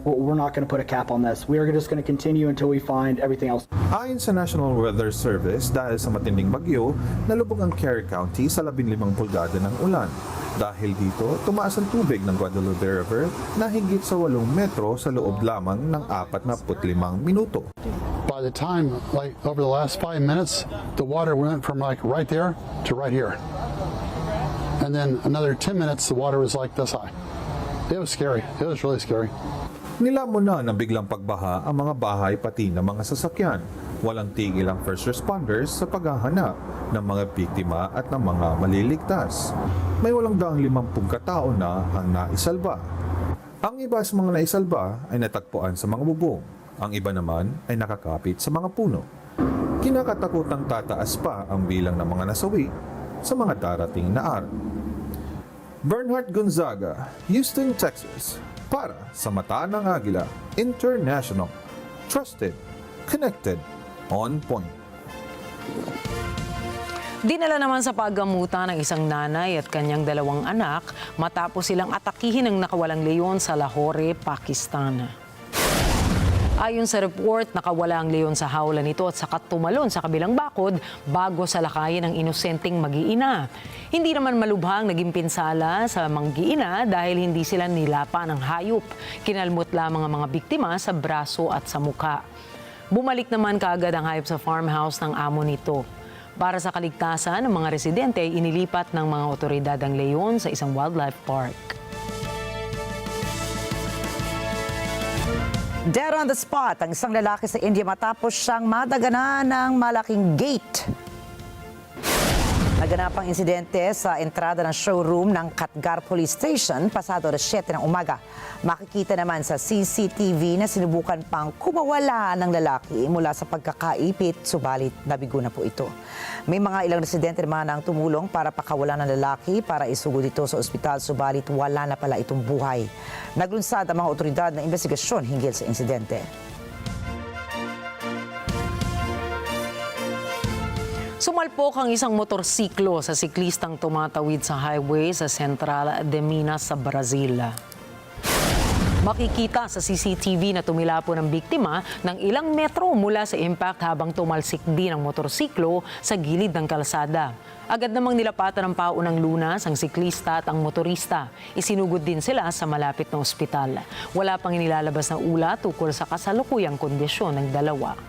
we're not going to put a cap on this. We are just going to continue until we find everything else. Ayon sa National Weather Service, dahil sa matinding bagyo, nalubog ang Carey County sa 15 pulgada ng ulan. Dahil dito, tumaas ang tubig ng Guadalupe River na higit sa 8 metro sa loob lamang ng 45 minuto. By the time, like over the last 5 minutes, the water went from like right there to right here. And then another 10 minutes, the water was like this high. It was scary. It was really scary. Nilamon na ng biglang pagbaha ang mga bahay pati ng mga sasakyan. Walang tigil ang first responders sa paghahanap ng mga biktima at ng mga maliligtas. May 850 katao na ang naisalba. Ang iba sa mga naisalba ay natagpuan sa mga bubong. Ang iba naman ay nakakapit sa mga puno. Kinakatakutang tataas pa ang bilang ng mga nasawi sa mga darating na araw. Bernhard Gonzaga, Houston, Texas. Para sa Mata ng Agila International. Trusted, connected, on point. Dinala naman sa paggamutan ng isang nanay at kanyang 2 anak matapos silang atakihin ng nakawalang leon sa Lahore, Pakistan. Ayon sa report, nakawala ang leon sa hawla nito at saka tumalon sa kabilang bakod bago salakayin ang inosenteng mag-iina. Hindi naman malubhang naging pinsala sa mag-iina dahil hindi sila nilapa ng hayop. Kinalmot lamang ang mga biktima sa braso at sa muka. Bumalik naman kaagad ang hayop sa farmhouse ng amo nito. Para sa kaligtasan ng mga residente, inilipat ng mga otoridad ang leon sa isang wildlife park. Dead on the spot ang isang lalaki sa India matapos siyang madaganan ng malaking gate. Naganap ang insidente sa entrada ng showroom ng Katgar Police Station pasado alas 7 ng umaga. Makikita naman sa CCTV na sinubukan pang kumawala ng lalaki mula sa pagkakaipit, subalit nabigo na po ito. May mga ilang residente naman ang tumulong para pakawalan ng lalaki para isugod ito sa ospital, subalit wala na pala itong buhay. Naglunsad ang mga otoridad ng investigasyon hinggil sa insidente. Sumalpok ang isang motorsiklo sa siklistang tumatawid sa highway sa Central de Minas sa Brazil. Makikita sa CCTV na tumila po ng biktima ng ilang metro mula sa impact habang tumalsik din ang motorsiklo sa gilid ng kalsada. Agad namang nilapatan ng paunang lunas ang siklista at ang motorista. Isinugod din sila sa malapit na ospital. Wala pang inilalabas na ulat tungkol sa kasalukuyang kondisyon ng dalawa.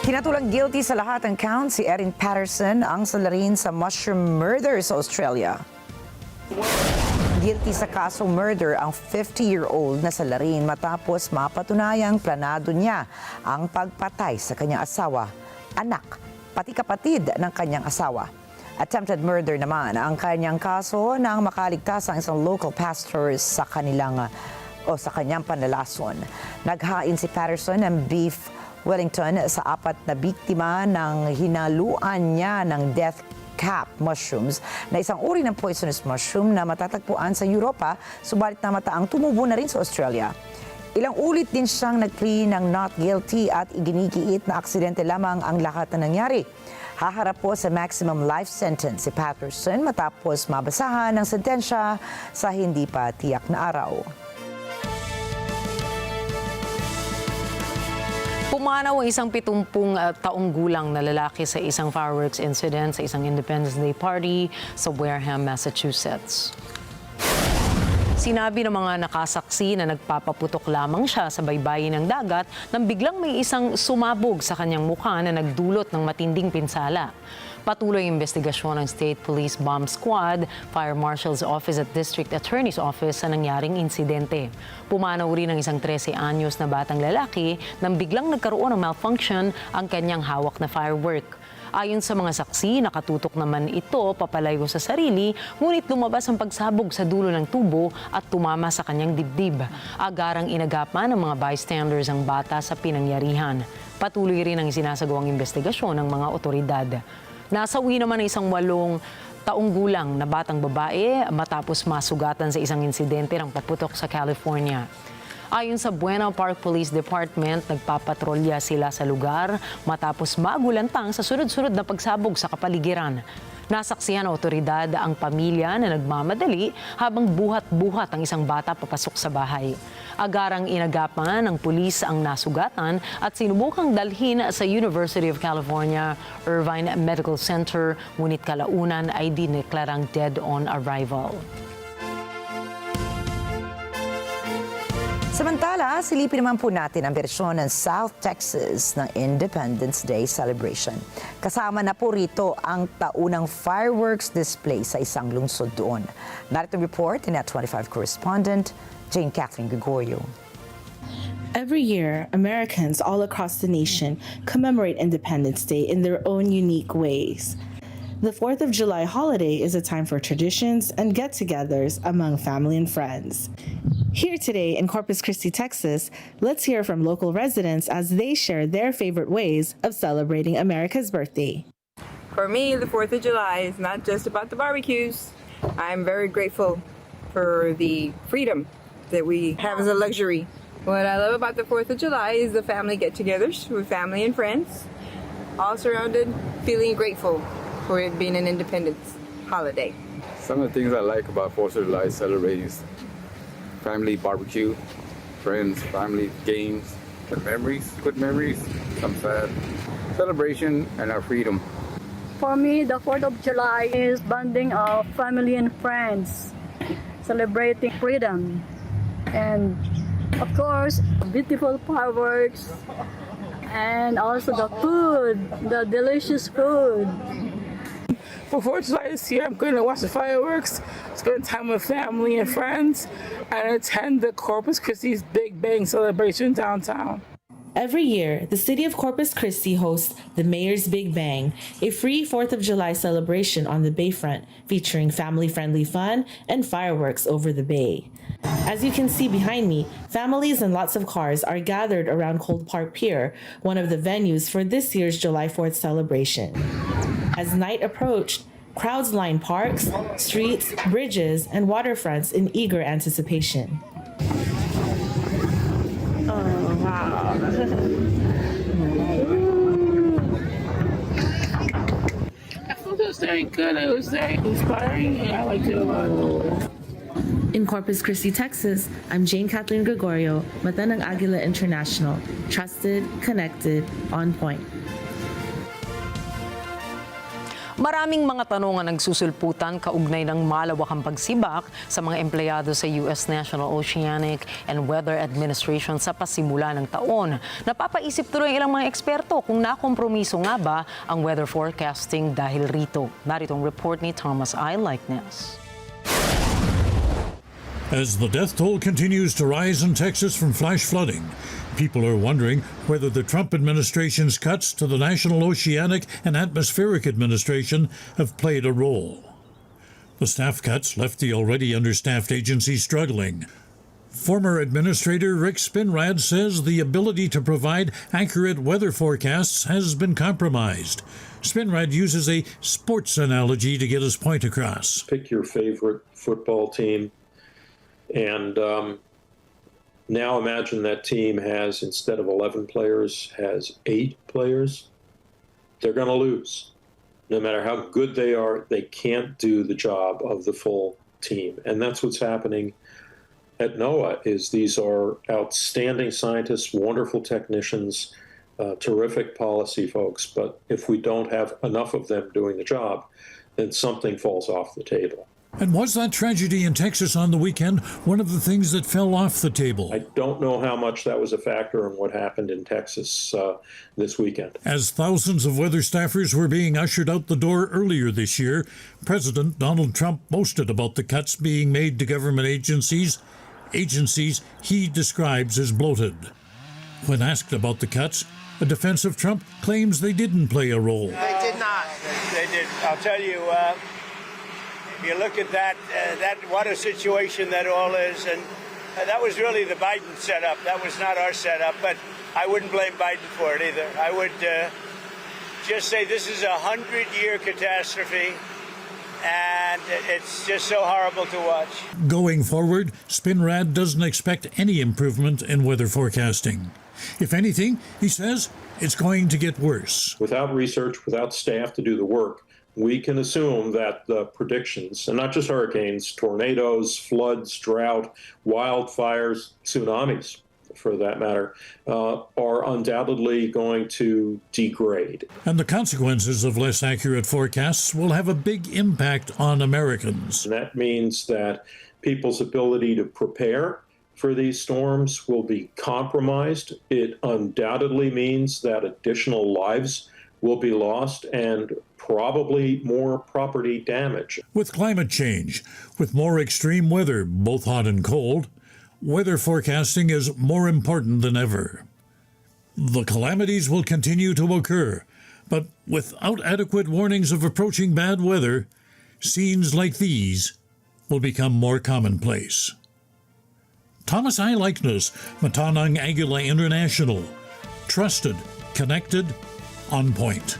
Tinatulang guilty sa lahat ng count si Erin Patterson, ang salarin sa mushroom murder sa Australia. Guilty sa kasong murder ang 50-year-old na salarin matapos mapatunayang planado niya ang pagpatay sa kanyang asawa, anak, pati kapatid ng kanyang asawa. Attempted murder naman ang kanyang kaso nang makaligtas ang isang local pastor sa kanyang panlalason. Naghain si Patterson ng beef Wellington sa 4 na biktima ng hinaluan niya ng death cap mushrooms na isang uri ng poisonous mushroom na matatagpuan sa Europa, subalit namata ang tumubo na rin sa Australia. Ilang ulit din siyang nag-plea ng not guilty at iginigiit na aksidente lamang ang lahat na nangyari. Haharap po sa maximum life sentence si Patterson matapos mabasahan ng sentensya sa hindi pa tiyak na araw. Pumanaw ang isang 70 taong gulang na lalaki sa isang fireworks incident sa isang Independence Day party sa Wareham, Massachusetts. Sinabi ng mga nakasaksi na nagpapaputok lamang siya sa baybayin ng dagat nang biglang may isang sumabog sa kanyang mukha na nagdulot ng matinding pinsala. Patuloy ang investigasyon ng State Police Bomb Squad, Fire Marshal's Office at District Attorney's Office sa nangyaring insidente. Pumanaw rin ng isang 13 anyos na batang lalaki nang biglang nagkaroon ng malfunction ang kanyang hawak na firework. Ayon sa mga saksi, nakatutok naman ito papalayo sa sarili, ngunit lumabas ang pagsabog sa dulo ng tubo at tumama sa kanyang dibdib. Agarang inagapan ng mga bystanders ang bata sa pinangyarihan. Patuloy rin ang sinasagawang investigasyon ng mga otoridad. Nasawi naman ng isang 8 taong gulang na batang babae matapos masugatan sa isang insidente ng paputok sa California. Ayon sa Buena Park Police Department, nagpapatrolya sila sa lugar matapos magulantang sa sunod-sunod na pagsabog sa kapaligiran. Nasaksihan ng otoridad ang pamilya na nagmamadali habang buhat-buhat ang isang bata papasok sa bahay. Agarang inagapan ng pulis ang nasugatan at sinubukang dalhin sa University of California Irvine Medical Center, ngunit kalaunan ay dineklarang dead on arrival. Samantala, silipin naman po natin ang bersyon ng South Texas ng Independence Day celebration. Kasama na po rito ang taunang fireworks display sa isang lungsod doon. Narito report ni NET25 correspondent Jane Catherine Gregorio. Every year, Americans all across the nation commemorate Independence Day in their own unique ways. The 4th of July holiday is a time for traditions and get-togethers among family and friends. Here today in Corpus Christi, Texas, let's hear from local residents as they share their favorite ways of celebrating America's birthday. For me, the 4th of July is not just about the barbecues. I'm very grateful for the freedom that we have as a luxury. What I love about the 4th of July is the family get-togethers with family and friends, all surrounded, feeling grateful for it being an independence holiday. Some of the things I like about 4th of July celebrating is family barbecue, friends, family games, good memories, some sad. Celebration and our freedom. For me, the 4th of July is bonding of family and friends, celebrating freedom, and of course, beautiful fireworks, and also the food, the delicious food. For 4th of July this year, I'm going to watch the fireworks, spend time with family and friends, and attend the Corpus Christi's Big Bang celebration downtown. Every year, the city of Corpus Christi hosts the Mayor's Big Bang, a free 4th of July celebration on the bayfront featuring family-friendly fun and fireworks over the bay. As you can see behind me, families and lots of cars are gathered around Cold Park Pier, one of the venues for this year's July 4th celebration. As night approached, crowds lined parks, streets, bridges, and waterfronts in eager anticipation. Oh, wow. I thought it was very good. It was very inspiring, and I liked it a lot. In Corpus Christi, Texas, I'm Jane Kathleen Gregorio, mata ng Agila International. Trusted, connected, on point. Maraming mga tanong ang nagsusulputan kaugnay ng malawakang pagsibak sa mga empleyado sa U.S. National Oceanic and Weather Administration sa pasimula ng taon. Napapaisip tuloy ang ilang mga eksperto kung nakompromiso nga ba ang weather forecasting dahil rito. Narito ang report ni Thomas I. Likeness. As the death toll continues to rise in Texas from flash flooding, people are wondering whether the Trump administration's cuts to the National Oceanic and Atmospheric Administration have played a role. The staff cuts left the already understaffed agency struggling. Former Administrator Rick Spinrad says the ability to provide accurate weather forecasts has been compromised. Spinrad uses a sports analogy to get his point across. Pick your favorite football team. And now imagine that team has, instead of 11 players, has 8 players. They're going to lose. No matter how good they are, they can't do the job of the full team. And that's what's happening at NOAA, is these are outstanding scientists, wonderful technicians, terrific policy folks. But if we don't have enough of them doing the job, then something falls off the table. And was that tragedy in Texas on the weekend one of the things that fell off the table? I don't know how much that was a factor in what happened in Texas this weekend. As thousands of weather staffers were being ushered out the door earlier this year, President Donald Trump boasted about the cuts being made to government agencies he describes as bloated. When asked about the cuts, a defense of Trump claims they didn't play a role. They did not. They did. I'll tell you, you look at that, what a situation that all is, and that was really the Biden setup. That was not our setup, but I wouldn't blame Biden for it either. I would just say this is a 100-year catastrophe, and it's just so horrible to watch. Going forward, Spinrad doesn't expect any improvement in weather forecasting. If anything, he says, it's going to get worse. Without research, without staff to do the work, we can assume that the predictions, and not just hurricanes, tornadoes, floods, drought, wildfires, tsunamis, for that matter, are undoubtedly going to degrade. And the consequences of less accurate forecasts will have a big impact on Americans. And that means that people's ability to prepare for these storms will be compromised. It undoubtedly means that additional lives will be lost and probably more property damage. With climate change, with more extreme weather, both hot and cold, weather forecasting is more important than ever. The calamities will continue to occur, but without adequate warnings of approaching bad weather, scenes like these will become more commonplace. Thomas I. Likeness, Matanang Agila International. Trusted, connected, on point.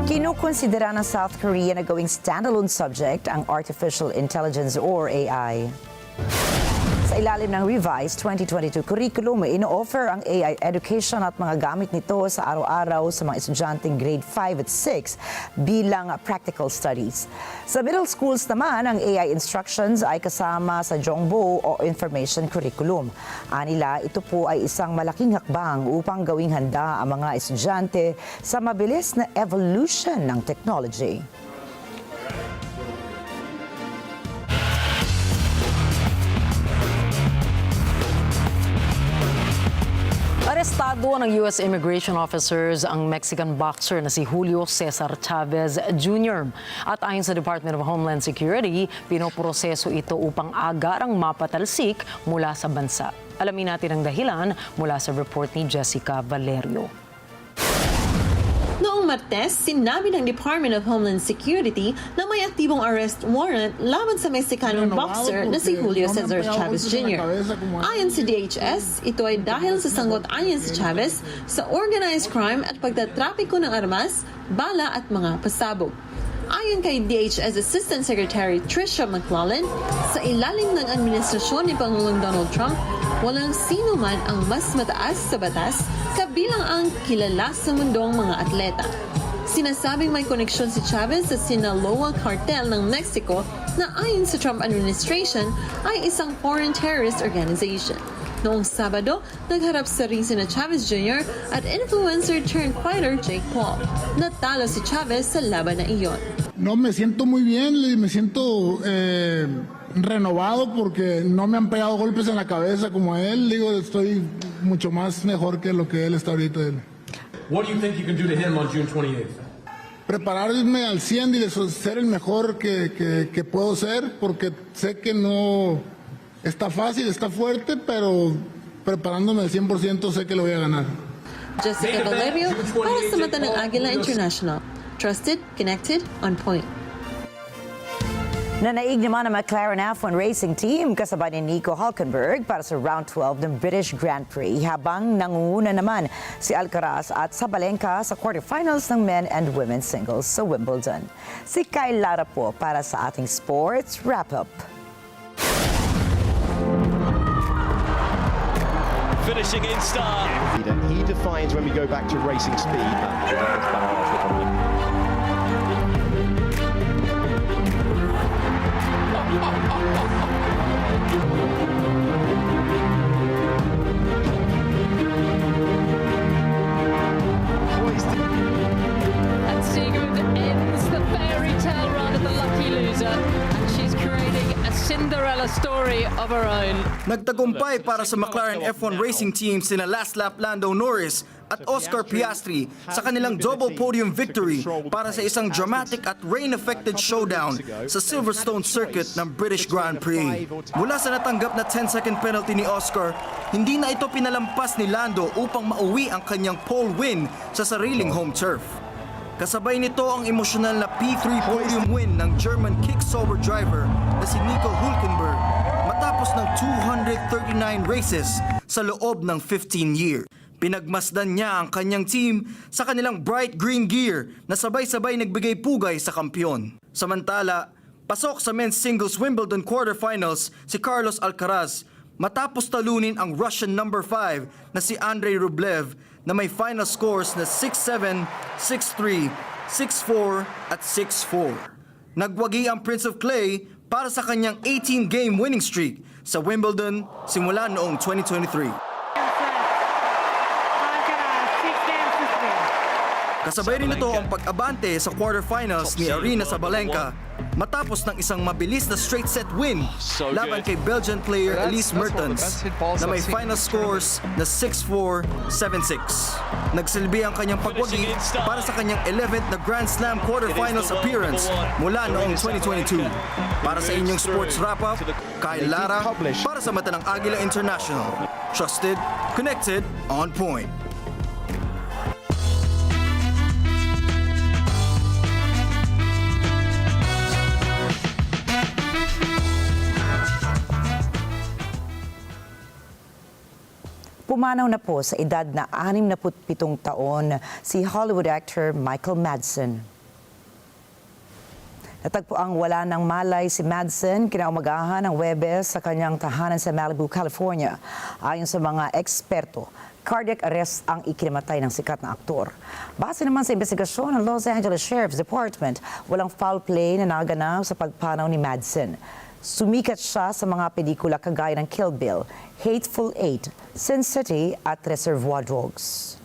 Kinukonsidera ng South Korea na gawing standalone subject ang artificial intelligence or AI. Sa ilalim ng revised 2022 curriculum, ino-offer ang AI education at mga gamit nito sa araw-araw sa mga estudyanteng grade 5 at 6 bilang practical studies. Sa middle schools naman, ang AI instructions ay kasama sa Jongbo o information curriculum. Anila, ito po ay isang malaking hakbang upang gawing handa ang mga estudyante sa mabilis na evolution ng technology. Arestado ng U.S. immigration officers ang Mexican boxer na si Julio Cesar Chavez Jr. At ayon sa Department of Homeland Security, pinoproseso ito upang agarang mapatalsik mula sa bansa. Alamin natin ang dahilan mula sa report ni Jessica Valerio. Noong Martes, sinabi ng Department of Homeland Security na may aktibong arrest warrant laban sa Mexicanong boxer na si Julio Cesar Chavez Jr. Ayon sa DHS, ito ay dahil sa sangkot-ayon si Chavez sa organized crime at pagtatrapiko ng armas, bala at mga pasabog. Ayon kay DHS Assistant Secretary Tricia McClellan, sa ilalim ng administrasyon ni Pangulong Donald Trump, walang sino man ang mas mataas sa batas kabilang ang kilala sa mundong mga atleta. Sinasabing may koneksyon si Chavez sa Sinaloa cartel ng Mexico na ayon sa Trump administration ay isang foreign terrorist organization. Noong Sabado, nagharap sa ring sina Chavez Jr. at influencer turned fighter Jake Paul. Natalo si Chavez sa laban na iyon. No, me siento muy bien, me siento renovado porque no me han pegado golpes en la cabeza como él. Digo, estoy mucho más mejor que lo que él está ahorita. What do you think you can do to him on June 28th? Prepararme al 100 y de ser el mejor que puedo ser, porque sé que no está fácil, está fuerte, pero preparándome al 100% sé que lo voy a ganar. Jessica Valerio para sa mata ng Agila International. Trusted, connected, on point. Nanaig naman ang McLaren F1 Racing Team kasabay ni Nico Hülkenberg para sa Round 12 ng British Grand Prix habang nangunguna naman si Alcaraz at Sabalenka sa quarterfinals ng men and women's singles sa Wimbledon. Si Kyle Lara po para sa ating sports wrap-up. Finishing in star. He defines when we go back to racing speed. And Sigurd ends the fairy tale run of the lucky loser, and she's creating a Cinderella story of her own. Nagtagumpay para sa McLaren F1 Racing Team sina last lap Lando Norris at Oscar Piastri sa kanilang double podium victory para sa isang dramatic at rain-affected showdown sa Silverstone circuit ng British Grand Prix. Mula sa natanggap na 10-second penalty ni Oscar, hindi na ito pinalampas ni Lando upang mauwi ang kanyang pole win sa sariling home turf. Kasabay nito ang emosyonal na P3 podium win ng German kick-sober driver na si Nico Hülkenberg matapos ng 239 races sa loob ng 15 years. Pinagmasdan niya ang kanyang team sa kanilang bright green gear na sabay-sabay nagbigay pugay sa kampiyon. Samantala, pasok sa men's singles Wimbledon quarterfinals si Carlos Alcaraz matapos talunin ang Russian number 5 na si Andrei Rublev na may final scores na 6-7, 6-3, 6-4 at 6-4. Nagwagi ang Prince of Clay para sa kanyang 18-game winning streak sa Wimbledon simula noong 2023. Kasabay rin ito ang pag-abante sa quarterfinals ni Aryna Sabalenka matapos ng isang mabilis na straight set win laban kay Belgian player Elise Mertens na may final scores na 6-4, 7-6. Nagsilbi ang kanyang pagwagi para sa kanyang 11th na Grand Slam quarterfinals appearance mula noong 2022. Para sa inyong sports wrap-up, Kyle Lara para sa mata ng Agila International. Trusted, connected, on point. Pumanaw na po sa edad na 67 taon si Hollywood actor Michael Madsen. Natagpo ang wala ng malay si Madsen kinaumagahan ng Huwebes sa kanyang tahanan sa Malibu, California. Ayon sa mga eksperto, cardiac arrest ang ikinamatay ng sikat na aktor. Base naman sa investigasyon ng Los Angeles Sheriff's Department, walang foul play na naganap sa pagpanaw ni Madsen. Sumikat siya sa mga pelikula kagaya ng Kill Bill, Hateful Eight, Sin City at Reservoir Dogs.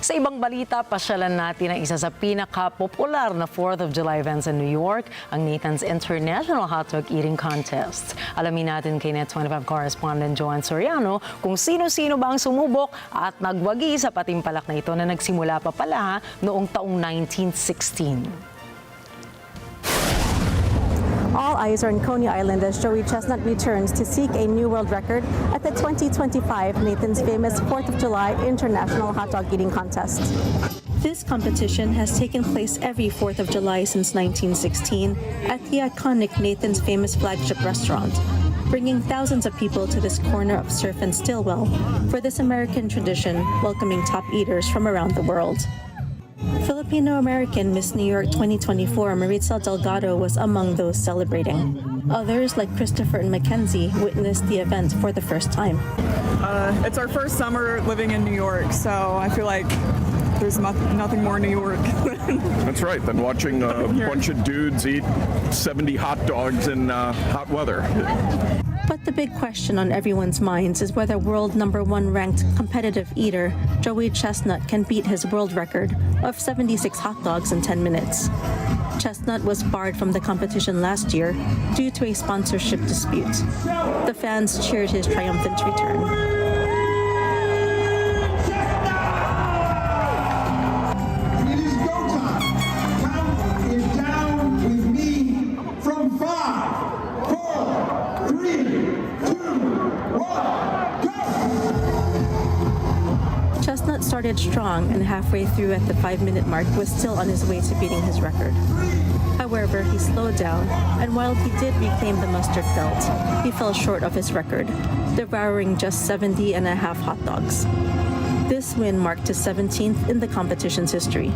Sa ibang balita, pasyalan natin ang isa sa pinaka-popular na 4th of July events in New York, ang Nathan's International Hot Dog Eating Contest. Alamin natin kay NET25 correspondent Joanne Soriano kung sino-sino ba ang sumubok at nagwagi sa patimpalak na ito na nagsimula pa pala noong taong 1916. All eyes are on Coney Island as Joey Chestnut returns to seek a new world record at the 2025 Nathan's famous 4th of July International Hot Dog Eating Contest. This competition has taken place every 4th of July since 1916 at the iconic Nathan's famous flagship restaurant. bringing thousands of people to this corner of surf and stillwell for this American tradition, welcoming top eaters from around the world. Filipino-American Miss New York 2024 Maritza Delgado was among those celebrating. Others, like Christopher and Mackenzie, witnessed the event for the first time. It's our first summer living in New York, so I feel like there's nothing more New York. That's right, than watching a bunch of dudes eat 70 hot dogs in hot weather. But the big question on everyone's minds is whether world #1 ranked competitive eater Joey Chestnut can beat his world record of 76 hot dogs in 10 minutes. Chestnut was barred from the competition last year due to a sponsorship dispute. The fans cheered his triumphant return. Chestnut started strong and halfway through at the 5-minute mark was still on his way to beating his record. However, he slowed down, and while he did reclaim the mustard belt, he fell short of his record, devouring just 70.5 hot dogs. This win marked his 17th in the competition's history.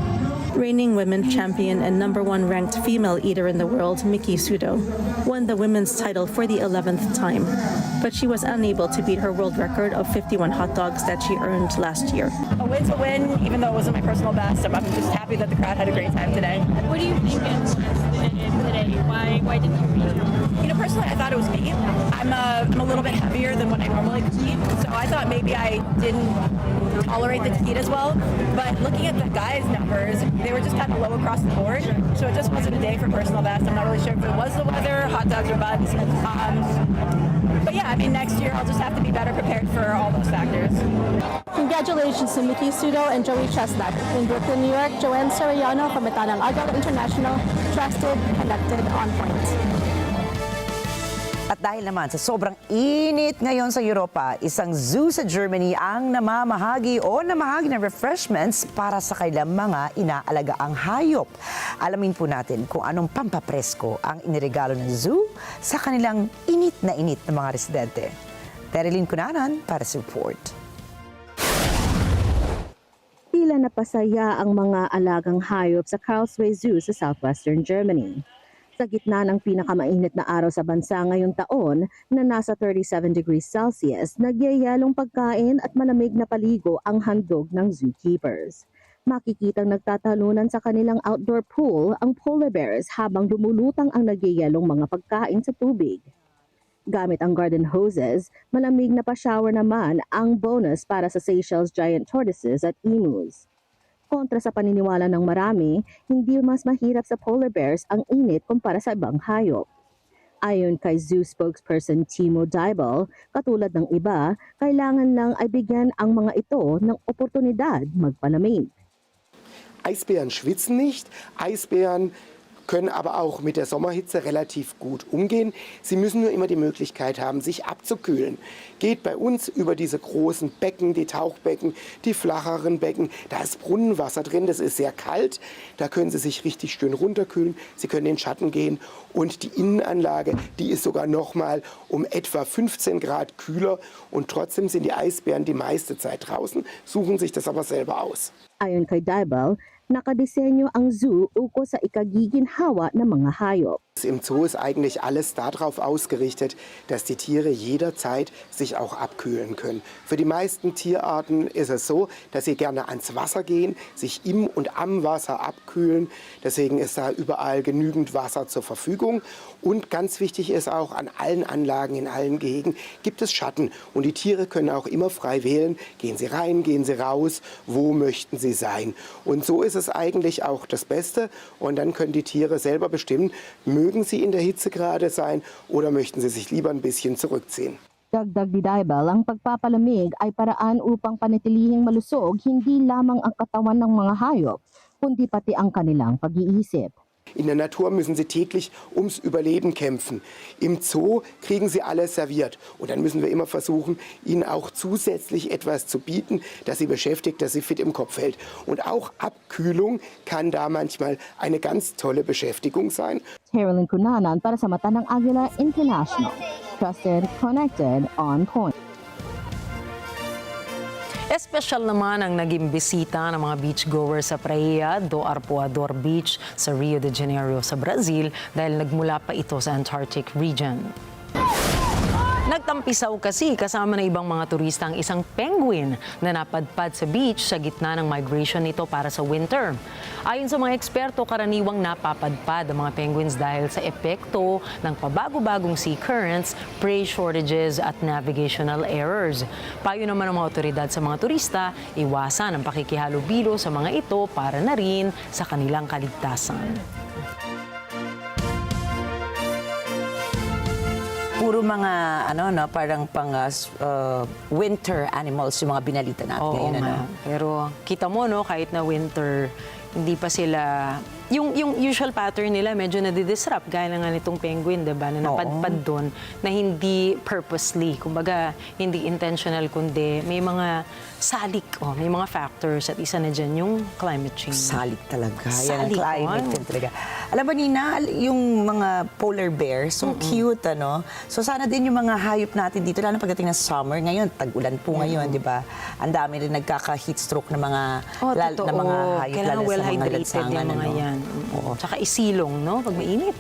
Reigning women champion and #1 ranked female eater in the world, Miki Sudo, won the women's title for the 11th time, but she was unable to beat her world record of 51 hot dogs that she earned last year. A win's a win, even though it wasn't my personal best. I'm just happy that the crowd had a great time today. What do you think today? Why did you beat him? You know, personally, I thought it was me. I'm a little bit heavier than what I normally eat, so I thought maybe I didn't tolerate the heat as well. But looking at the guys' numbers, they were just kind of low across the board, so it just wasn't a day for personal best. I'm not really sure if it was the weather, hot dogs or buns. But yeah, I mean, next year I'll just have to be better prepared for all those factors. Congratulations to Miki Sudo and Joey Chestnut. In Brooklyn, New York, Joanne Soriano from Agila International, trusted, connected, on point. At dahil naman sa sobrang init ngayon sa Europa, isang zoo sa Germany ang namamahagi ng refreshments para sa kanilang mga inaalagaang hayop. Alamin po natin kung anong pampapresko ang iniregalo ng zoo sa kanilang init na mga residente. Terilyn Cunanan para sa report. Tila napasaya ang mga alagang hayop sa Karlsruhe Zoo sa southwestern Germany. Sa gitna ng pinakamainit na araw sa bansa ngayong taon na nasa 37 degrees Celsius, nagyayalong pagkain at malamig na paligo ang handog ng zookeepers. Makikitang nagtatalunan sa kanilang outdoor pool ang polar bears habang lumulutang ang nagyayalong mga pagkain sa tubig. Gamit ang garden hoses, malamig na pa-shower naman ang bonus para sa Seychelles giant tortoises at emus. Kontra sa paniniwala ng marami, hindi mas mahirap sa polar bears ang init kumpara sa ibang hayop. Ayon kay zoo spokesperson Timo Deibel, katulad ng iba, kailangan lang ay bigyan ang mga ito ng oportunidad magpalamig. Eisbären schwitzen nicht, Eisbären können aber auch mit der Sommerhitze relativ gut umgehen. Sie müssen nur immer die Möglichkeit haben, sich abzukühlen. Geht bei uns über diese großen Becken, die Tauchbecken, die flacheren Becken. Da ist Brunnenwasser drin, das ist sehr kalt. Da können Sie sich richtig schön runterkühlen. Sie können in den Schatten gehen. Und die Innenanlage, die ist sogar nochmal um etwa 15 Grad kühler. Und trotzdem sind die Eisbären die meiste Zeit draußen, suchen sich das aber selber aus. Ayon kay Deibel, nakadisenyo ang zoo ukol sa ikagiginhawa ng mga hayop. Im Zoo ist eigentlich alles darauf ausgerichtet, dass die Tiere jederzeit sich auch abkühlen können. Für die meisten Tierarten ist es so, dass sie gerne ans Wasser gehen, sich im und am Wasser abkühlen. Deswegen ist da überall genügend Wasser zur Verfügung. Und ganz wichtig ist auch, an allen Anlagen, in allen Gehegen gibt es Schatten. Und die Tiere können auch immer frei wählen, gehen sie rein, gehen sie raus, wo möchten sie sein. Und so ist es eigentlich auch das Beste. Und dann können die Tiere selber bestimmen, mögen sie in der Hitze gerade sein oder möchten sie sich lieber ein bisschen zurückziehen. Dagdag ni Deibel, ang pagpapalamig ay paraan upang panatilihing malusog hindi lamang ang katawan ng mga hayop, kundi pati ang kanilang pag-iisip. In der Natur müssen sie täglich ums Überleben kämpfen. Im Zoo kriegen sie alles serviert. Und dann müssen wir immer versuchen, ihnen auch zusätzlich etwas zu bieten, das sie beschäftigt, das sie fit im Kopf hält. Und auch Abkühlung kann da manchmal eine ganz tolle Beschäftigung sein. Carolyn Cunanan para sa mata ng Agila International. Trusted, connected, on point. Espesyal naman ang naging bisita ng mga beachgoers sa Praia do Arpoador Beach sa Rio de Janeiro sa Brazil dahil nagmula pa ito sa Antarctic region. Nagtampisaw kasi kasama ng ibang mga turista ang isang penguin na napadpad sa beach sa gitna ng migration nito para sa winter. Ayon sa mga eksperto, karaniwang napapadpad ang mga penguins dahil sa epekto ng pabago-bagong sea currents, prey shortages at navigational errors. Payo naman ng mga otoridad sa mga turista, iwasan ang pakikihalubilo sa mga ito para na rin sa kanilang kaligtasan. Puro mga parang pang winter animals yung mga binalita natin ngayon. Pero kita mo kahit na winter, hindi pa sila yung usual pattern nila medyo nadi-disrupt gaya nga nitong penguin, 'di ba? Na napadpad doon na hindi purposely, kumbaga hindi intentional kundi may mga salik, may mga factors at isa na diyan yung climate change. Salik talaga. Yan ang climate change talaga. Alam mo Nina, yung mga polar bear, so cute So sana din yung mga hayop natin dito lalo pagdating ng summer ngayon, tag-ulan po ngayon, 'di ba? Ang dami rin nagkaka-heat stroke ng mga na mga hayop kailangan well-hydrated yung mga yan. Oo. Tsaka isilong, pag mainit.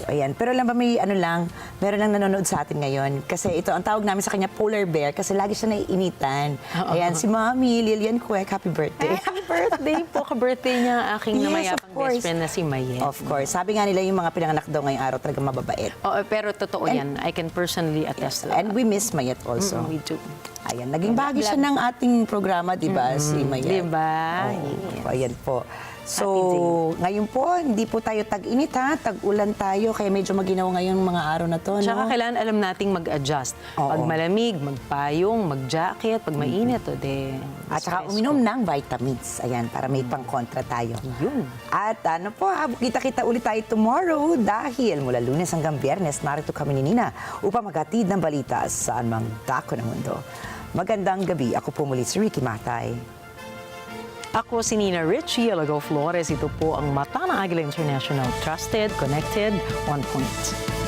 Ayan. Pero alam ba, meron lang nanonood sa atin ngayon. Kasi ito, ang tawag namin sa kanya, polar bear, kasi lagi siya naiinitan. Ayan, si Mami Lilian Kwek, happy birthday. Happy birthday po. Ka-birthday niya aking namayapang best friend na si Mayet. Of course. Sabi nga nila yung mga pinanganak daw ngayong araw talaga mababait. Pero totoo yan. I can personally attest to that. And we miss Mayet also. We do. Ayan, naging bahagi siya ng ating programa, di ba, si Mayet? Di ba? Ayan po. So, ngayon po, hindi po tayo tag-init tag-ulan tayo, kaya medyo maginaw ngayon mga araw na to. Tsaka kailangan alam nating mag-adjust. Pag malamig, magpayong, mag-jacket, pag mainit, at saka uminom ng vitamins, ayan, para may pang-kontra tayo. Yun. At kita-kita ulit tayo tomorrow dahil mula Lunes hanggang Biyernes, narito kami ni Nina upang maghatid ng balita saan mang dako ng mundo. Magandang gabi. Ako po muli si Rikki Mathay. Ako si Nina Rikki, Alagao, Flores. Ito po ang mata ng Agila International. Trusted, connected, on point.